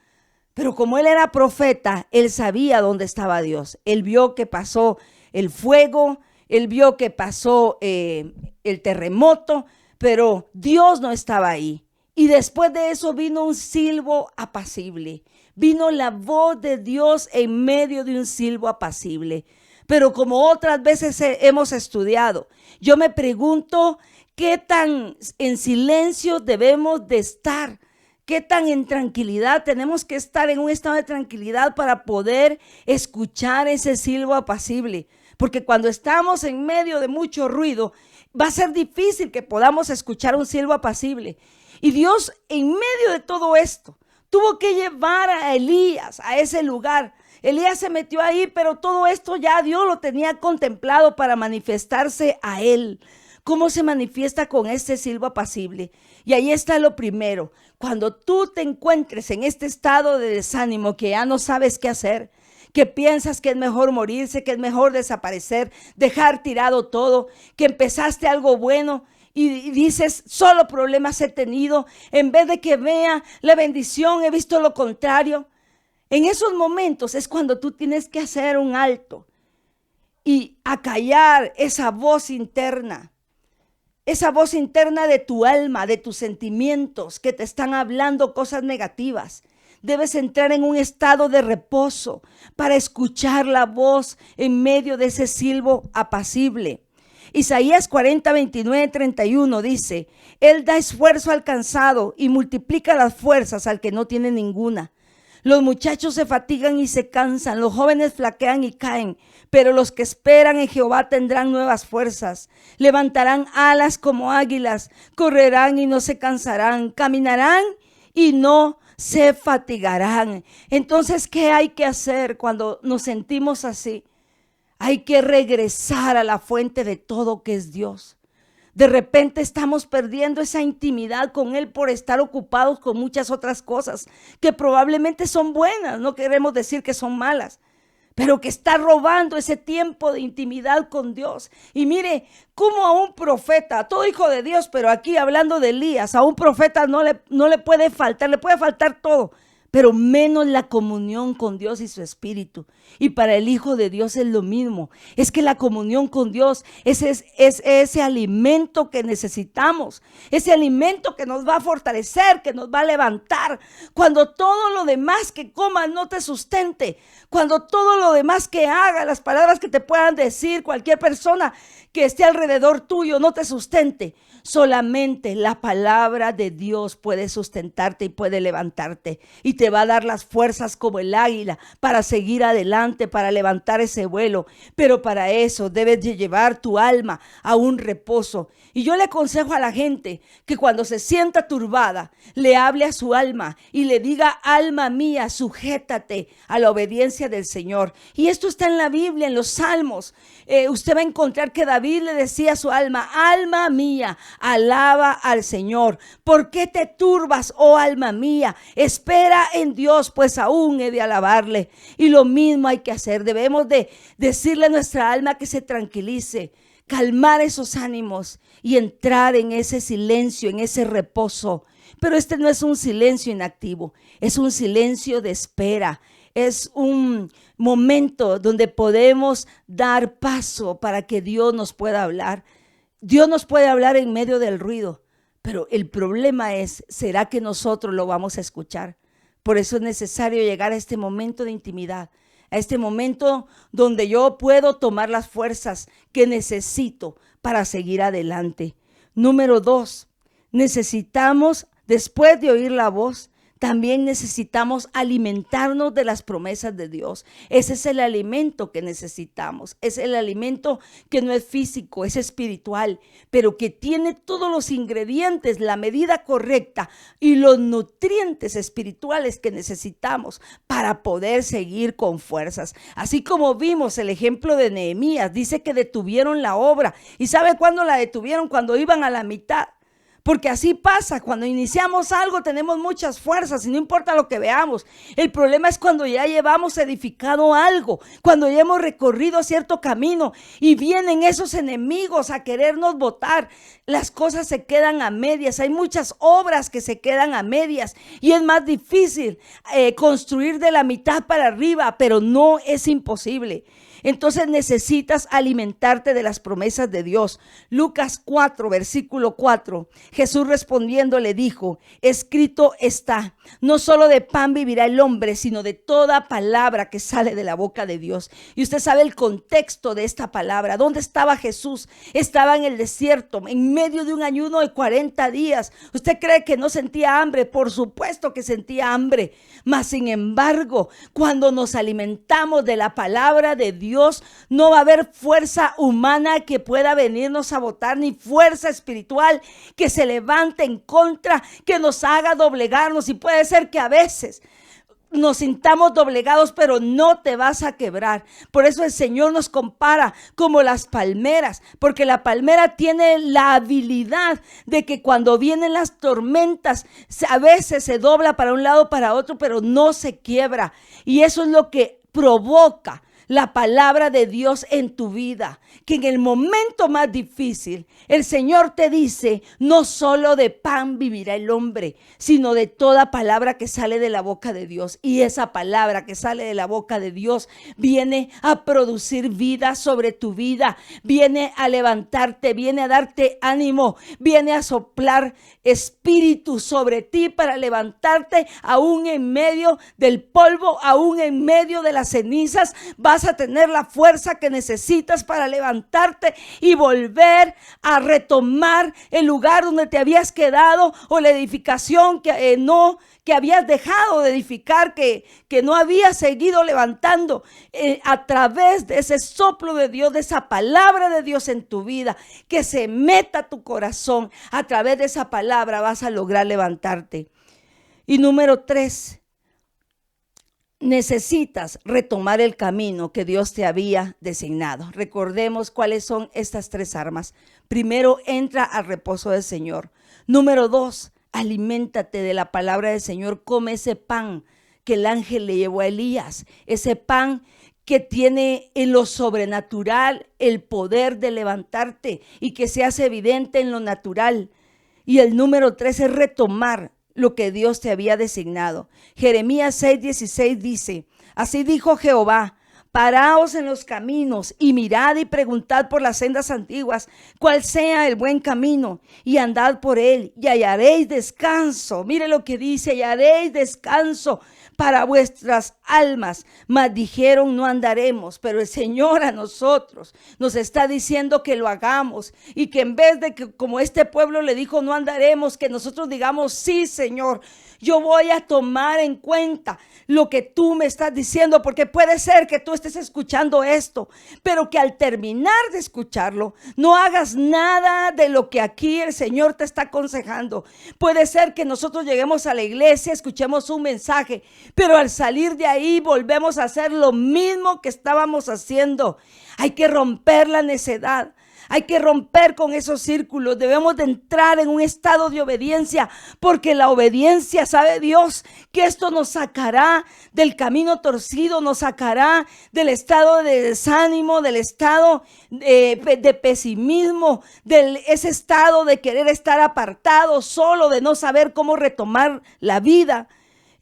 Pero como él era profeta, él sabía dónde estaba Dios. Él vio que pasó el fuego, él vio que pasó el terremoto, pero Dios no estaba ahí. Y después de eso vino un silbo apacible. Vino la voz de Dios en medio de un silbo apacible. Pero como otras veces hemos estudiado, yo me pregunto qué tan en silencio debemos de estar, qué tan en tranquilidad tenemos que estar, en un estado de tranquilidad para poder escuchar ese silbo apacible. Porque cuando estamos en medio de mucho ruido, va a ser difícil que podamos escuchar un silbo apacible. Y Dios, en medio de todo esto, tuvo que llevar a Elías a ese lugar. Elías se metió ahí, pero todo esto ya Dios lo tenía contemplado para manifestarse a él. ¿Cómo se manifiesta con este silbo apacible? Y ahí está lo primero. Cuando tú te encuentres en este estado de desánimo, que ya no sabes qué hacer, que piensas que es mejor morirse, que es mejor desaparecer, dejar tirado todo, que empezaste algo bueno y dices, solo problemas he tenido, en vez de que vea la bendición, he visto lo contrario. En esos momentos es cuando tú tienes que hacer un alto y acallar esa voz interna de tu alma, de tus sentimientos que te están hablando cosas negativas. Debes entrar en un estado de reposo para escuchar la voz en medio de ese silbo apacible. Isaías 40, 29, 31 dice: Él da esfuerzo al cansado y multiplica las fuerzas al que no tiene ninguna. Los muchachos se fatigan y se cansan, los jóvenes flaquean y caen, pero los que esperan en Jehová tendrán nuevas fuerzas. Levantarán alas como águilas, correrán y no se cansarán, caminarán y no se fatigarán. Entonces, ¿qué hay que hacer cuando nos sentimos así? Hay que regresar a la fuente de todo, que es Dios. De repente estamos perdiendo esa intimidad con Él por estar ocupados con muchas otras cosas que probablemente son buenas, no queremos decir que son malas, pero que está robando ese tiempo de intimidad con Dios. Y mire, como a un profeta, a todo hijo de Dios, pero aquí hablando de Elías, a un profeta no le puede faltar, le puede faltar todo, pero menos la comunión con Dios y su Espíritu. Y para el Hijo de Dios es lo mismo. Es que la comunión con Dios es ese alimento que necesitamos, ese alimento que nos va a fortalecer, que nos va a levantar. Cuando todo lo demás que comas no te sustente, cuando todo lo demás que haga, las palabras que te puedan decir cualquier persona que esté alrededor tuyo no te sustente, solamente la palabra de Dios puede sustentarte y puede levantarte y te va a dar las fuerzas como el águila para seguir adelante, para levantar ese vuelo. Pero para eso debes de llevar tu alma a un reposo. Y yo le aconsejo a la gente que cuando se sienta turbada, le hable a su alma y le diga: alma mía, sujétate a la obediencia del Señor. Y esto está en la Biblia, en los Salmos. Usted va a encontrar que David le decía a su alma: alma mía, alaba al Señor. ¿Por qué te turbas, oh alma mía? Espera en Dios, pues aún he de alabarle. Y lo mismo hay que hacer. Debemos de decirle a nuestra alma que se tranquilice, calmar esos ánimos y entrar en ese silencio, en ese reposo. Pero este no es un silencio inactivo, es un silencio de espera. Es un momento donde podemos dar paso para que Dios nos pueda hablar. Dios nos puede hablar en medio del ruido, pero el problema es, ¿será que nosotros lo vamos a escuchar? Por eso es necesario llegar a este momento de intimidad, a este momento donde yo puedo tomar las fuerzas que necesito para seguir adelante. Número 2, necesitamos, después de oír la voz, también necesitamos alimentarnos de las promesas de Dios. Ese es el alimento que necesitamos. Es el alimento que no es físico, es espiritual, pero que tiene todos los ingredientes, la medida correcta y los nutrientes espirituales que necesitamos para poder seguir con fuerzas. Así como vimos el ejemplo de Nehemías, dice que detuvieron la obra. ¿Y sabe cuándo la detuvieron? Cuando iban a la mitad. Porque así pasa, cuando iniciamos algo tenemos muchas fuerzas y no importa lo que veamos. El problema es cuando ya llevamos edificado algo, cuando ya hemos recorrido cierto camino y vienen esos enemigos a querernos botar. Las cosas se quedan a medias, hay muchas obras que se quedan a medias y es más difícil construir de la mitad para arriba, pero no es imposible. Entonces necesitas alimentarte de las promesas de Dios. Lucas 4, versículo 4. Jesús respondiendo le dijo: escrito está, no solo de pan vivirá el hombre, sino de toda palabra que sale de la boca de Dios. Y usted sabe el contexto de esta palabra. ¿Dónde estaba Jesús? Estaba en el desierto, en medio de un ayuno de 40 días. ¿Usted cree que no sentía hambre? Por supuesto que sentía hambre. Mas sin embargo, cuando nos alimentamos de la palabra de Dios, no va a haber fuerza humana que pueda venirnos a botar, ni fuerza espiritual que se levante en contra, que nos haga doblegarnos. Y puede ser que a veces nos sintamos doblegados, pero no te vas a quebrar. Por eso el Señor nos compara como las palmeras, porque la palmera tiene la habilidad de que cuando vienen las tormentas, a veces se dobla para un lado, para otro, pero no se quiebra. Y eso es lo que provoca la palabra de Dios en tu vida, que en el momento más difícil el Señor te dice: no solo de pan vivirá el hombre, sino de toda palabra que sale de la boca de Dios. Y esa palabra que sale de la boca de Dios viene a producir vida sobre tu vida, viene a levantarte, viene a darte ánimo, viene a soplar espíritu sobre ti para levantarte aún en medio del polvo, aún en medio de las cenizas. Va vas a tener la fuerza que necesitas para levantarte y volver a retomar el lugar donde te habías quedado, o la edificación que habías dejado de edificar, que no habías seguido levantando. A través de ese soplo de Dios, de esa palabra de Dios en tu vida, que se meta a tu corazón, a través de esa palabra vas a lograr levantarte. Y número 3, necesitas retomar el camino que Dios te había designado. Recordemos cuáles son estas 3 armas. Primero, entra al reposo del Señor. Número 2, aliméntate de la palabra del Señor. Come ese pan que el ángel le llevó a Elías. Ese pan que tiene en lo sobrenatural el poder de levantarte y que se hace evidente en lo natural. Y el número 3 es retomar lo que Dios te había designado. Jeremías 6:16 dice: así dijo Jehová, paraos en los caminos y mirad y preguntad por las sendas antiguas, cuál sea el buen camino, y andad por él y hallaréis descanso. Mire lo que dice: hallaréis descanso para vuestras almas. Mas dijeron: no andaremos. Pero el Señor a nosotros nos está diciendo que lo hagamos, y que en vez de que, como este pueblo le dijo, no andaremos, que nosotros digamos: sí, Señor, yo voy a tomar en cuenta lo que tú me estás diciendo, porque puede ser que tú estés escuchando esto, pero que al terminar de escucharlo no hagas nada de lo que aquí el Señor te está aconsejando. Puede ser que nosotros lleguemos a la iglesia, escuchemos un mensaje, pero al salir de ahí volvemos a hacer lo mismo que estábamos haciendo. Hay que romper la necedad. Hay que romper con esos círculos. Debemos de entrar en un estado de obediencia, porque la obediencia, sabe Dios, que esto nos sacará del camino torcido, nos sacará del estado de desánimo, del estado de pesimismo, de ese estado de querer estar apartado, solo, de no saber cómo retomar la vida.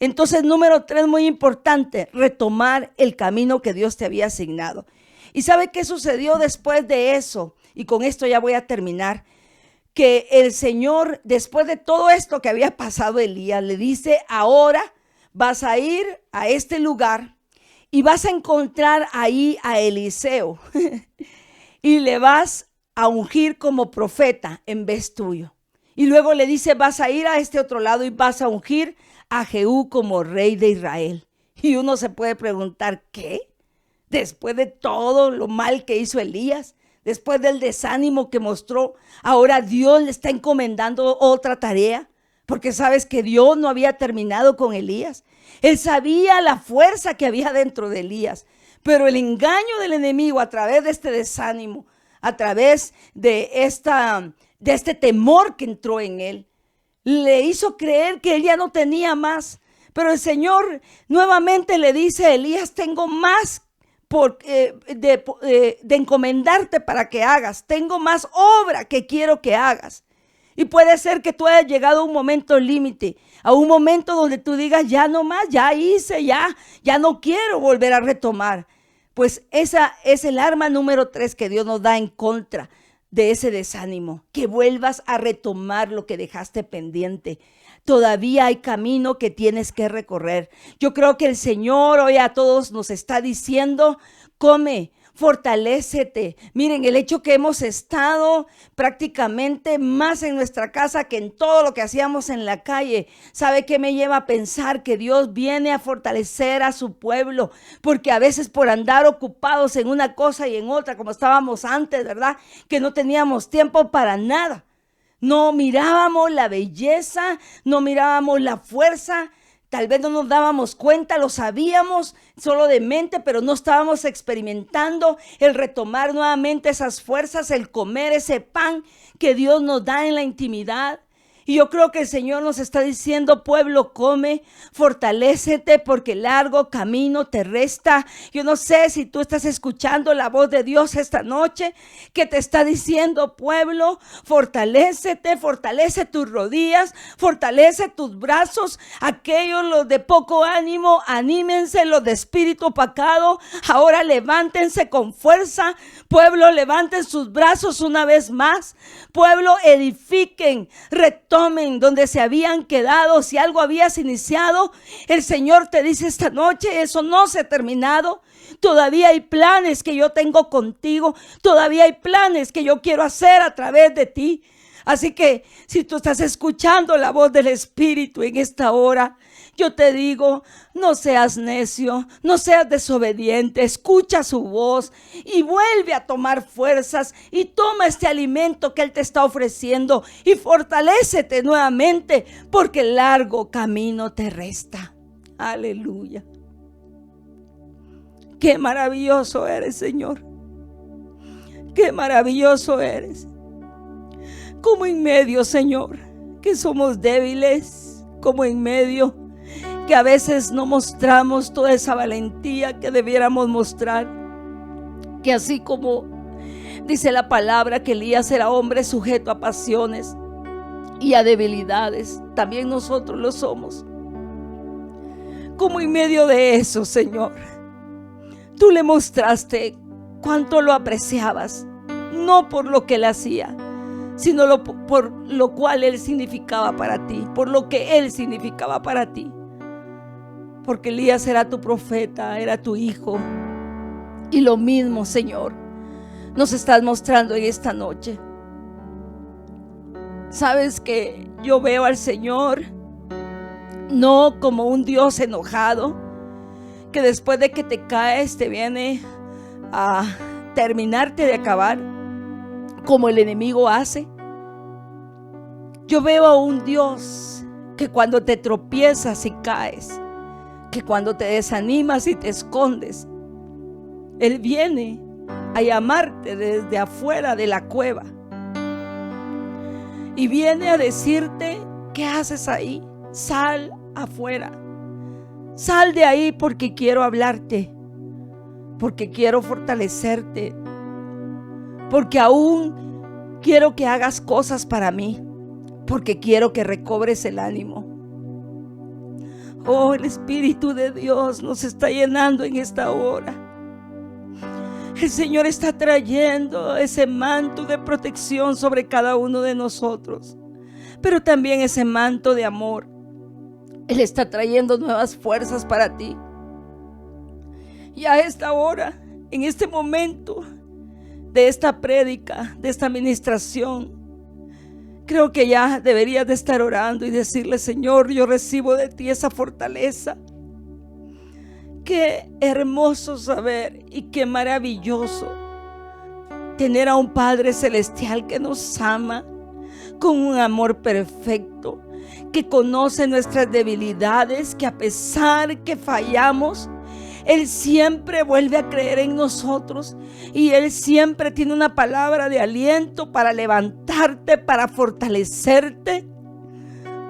Entonces, número 3, muy importante, retomar el camino que Dios te había asignado. ¿Y sabe qué sucedió después de eso? Y con esto ya voy a terminar. Que el Señor, después de todo esto que había pasado Elías, le dice: ahora vas a ir a este lugar y vas a encontrar ahí a Eliseo y le vas a ungir como profeta en vez tuyo. Y luego le dice: vas a ir a este otro lado y vas a ungir a Jehú como rey de Israel. Y uno se puede preguntar: ¿qué? Después de todo lo mal que hizo Elías, después del desánimo que mostró, ahora Dios le está encomendando otra tarea, porque sabes que Dios no había terminado con Elías. Él sabía la fuerza que había dentro de Elías, pero el engaño del enemigo a través de este desánimo, a través de este temor que entró en él, le hizo creer que él ya no tenía más. Pero el Señor nuevamente le dice a Elías: tengo más de encomendarte para que hagas. Tengo más obra que quiero que hagas. Y puede ser que tú hayas llegado a un momento límite, a un momento donde tú digas: ya no más, ya hice, ya no quiero volver a retomar. Pues esa es el arma número 3 que Dios nos da en contra de ese desánimo, que vuelvas a retomar lo que dejaste pendiente. Todavía hay camino que tienes que recorrer. Yo creo que el Señor hoy a todos nos está diciendo: come, fortalécete. Miren, el hecho que hemos estado prácticamente más en nuestra casa que en todo lo que hacíamos en la calle, ¿sabe qué me lleva a pensar? Que Dios viene a fortalecer a su pueblo, porque a veces por andar ocupados en una cosa y en otra, como estábamos antes, ¿verdad? Que no teníamos tiempo para nada. No mirábamos la belleza, no mirábamos la fuerza. Tal vez no nos dábamos cuenta, lo sabíamos solo de mente, pero no estábamos experimentando el retomar nuevamente esas fuerzas, el comer ese pan que Dios nos da en la intimidad. Y yo creo que el Señor nos está diciendo: pueblo, come, fortalécete, porque el largo camino te resta. Yo no sé si tú estás escuchando la voz de Dios esta noche, que te está diciendo: pueblo, fortalécete, fortalece tus rodillas, fortalece tus brazos. Aquellos, los de poco ánimo, anímense. Los de espíritu opacado, ahora levántense con fuerza. Pueblo, levanten sus brazos una vez más. Pueblo, edifiquen, retomen retomen donde se habían quedado. Si algo habías iniciado, el Señor te dice esta noche, eso no se ha terminado. Todavía hay planes que yo tengo contigo. Todavía hay planes que yo quiero hacer a través de ti. Así que si tú estás escuchando la voz del Espíritu en esta hora, yo te digo, no seas necio, no seas desobediente, escucha su voz y vuelve a tomar fuerzas y toma este alimento que Él te está ofreciendo y fortalécete nuevamente porque el largo camino te resta. Aleluya. Qué maravilloso eres, Señor. Qué maravilloso eres. Como en medio, Señor, que somos débiles, como en medio que a veces no mostramos toda esa valentía que debiéramos mostrar, que así como dice la palabra que Elías era hombre sujeto a pasiones y a debilidades, también nosotros lo somos. Como en medio de eso, Señor, tú le mostraste cuánto lo apreciabas, no por lo que él hacía, sino por lo cual él significaba para ti, por lo que él significaba para ti. Porque Elías era tu profeta, era tu hijo. Y lo mismo, Señor, nos estás mostrando en esta noche. Sabes que yo veo al Señor no como un Dios enojado, que después de que te caes te viene a terminarte de acabar, como el enemigo hace. Yo veo a un Dios que cuando te tropiezas y caes, que cuando te desanimas y te escondes, Él viene a llamarte desde afuera de la cueva y viene a decirte: ¿qué haces ahí? Sal afuera, sal de ahí, porque quiero hablarte, porque quiero fortalecerte, porque aún quiero que hagas cosas para mí, porque quiero que recobres el ánimo. Oh, el Espíritu de Dios nos está llenando en esta hora. El Señor está trayendo ese manto de protección sobre cada uno de nosotros, pero también ese manto de amor. Él está trayendo nuevas fuerzas para ti. Y a esta hora, en este momento de esta prédica, de esta administración, creo que ya deberías de estar orando y decirle: Señor, yo recibo de ti esa fortaleza. Qué hermoso saber y qué maravilloso tener a un Padre Celestial que nos ama con un amor perfecto, que conoce nuestras debilidades, que a pesar que fallamos, Él siempre vuelve a creer en nosotros y Él siempre tiene una palabra de aliento para levantarte, para fortalecerte,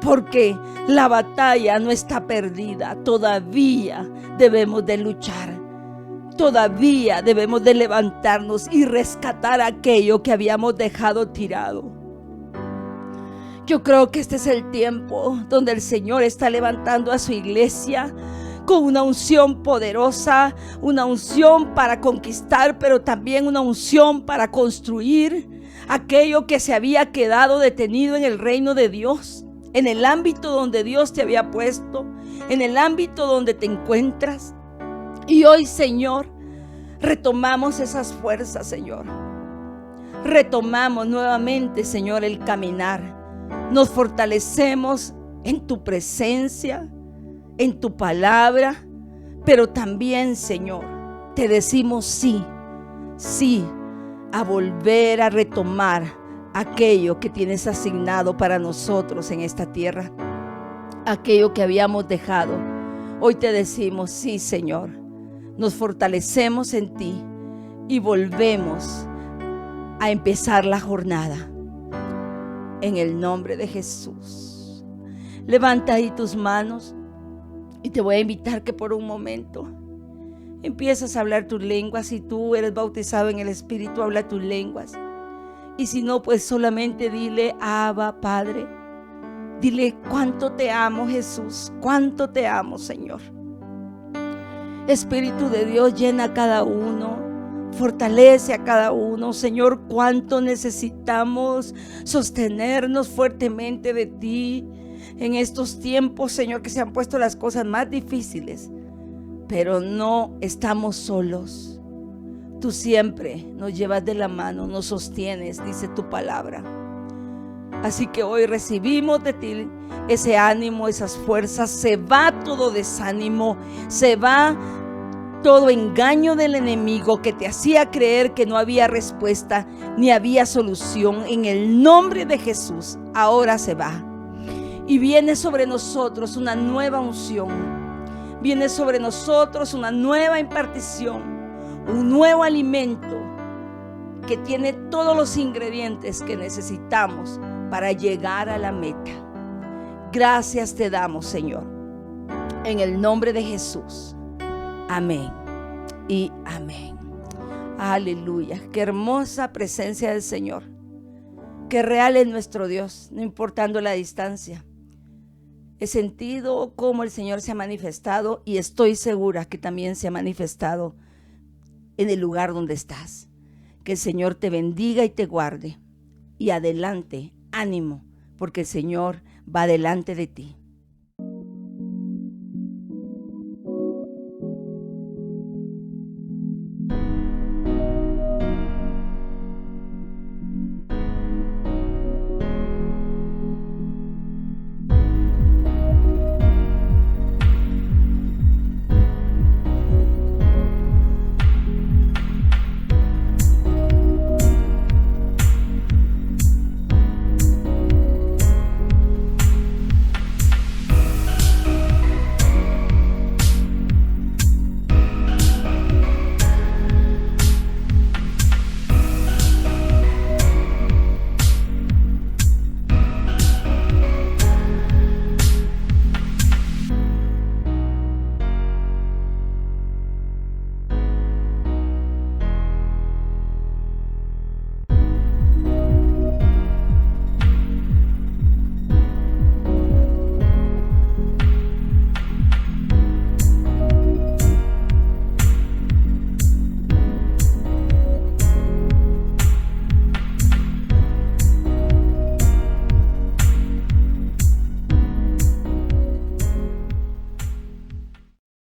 porque la batalla no está perdida. Todavía debemos de luchar, todavía debemos de levantarnos y rescatar aquello que habíamos dejado tirado. Yo creo que este es el tiempo donde el Señor está levantando a su iglesia con una unción poderosa, una unción para conquistar, pero también una unción para construir aquello que se había quedado detenido en el reino de Dios, en el ámbito donde Dios te había puesto, en el ámbito donde te encuentras. Y hoy, Señor, retomamos esas fuerzas, Señor. Retomamos nuevamente, Señor, el caminar. Nos fortalecemos en tu presencia, en tu palabra, pero también, Señor, te decimos sí, sí, a volver a retomar aquello que tienes asignado para nosotros en esta tierra, aquello que habíamos dejado. Hoy te decimos sí, Señor, nos fortalecemos en ti y volvemos a empezar la jornada en el nombre de Jesús. Levanta ahí tus manos y te voy a invitar que por un momento empiezas a hablar tus lenguas. Si tú eres bautizado en el Espíritu, habla tus lenguas. Y si no, pues solamente dile: Abba, Padre. Dile: cuánto te amo, Jesús, cuánto te amo, Señor. Espíritu de Dios, llena a cada uno, Fortalece a cada uno, Señor, cuánto necesitamos sostenernos fuertemente de ti en estos tiempos, Señor, que se han puesto las cosas más difíciles, pero no estamos solos. Tú siempre nos llevas de la mano, nos sostienes, dice tu palabra. Así que hoy recibimos de ti ese ánimo, esas fuerzas. Se va todo desánimo, se va todo engaño del enemigo que te hacía creer que no había respuesta ni había solución. En el nombre de Jesús, ahora se va. Y viene sobre nosotros una nueva unción. Viene sobre nosotros una nueva impartición, un nuevo alimento que tiene todos los ingredientes que necesitamos para llegar a la meta. Gracias te damos, Señor, en el nombre de Jesús. Amén y amén. Aleluya. Qué hermosa presencia del Señor. Qué real es nuestro Dios, no importando la distancia. He sentido cómo el Señor se ha manifestado y estoy segura que también se ha manifestado en el lugar donde estás. Que el Señor te bendiga y te guarde. Y adelante, ánimo, porque el Señor va delante de ti.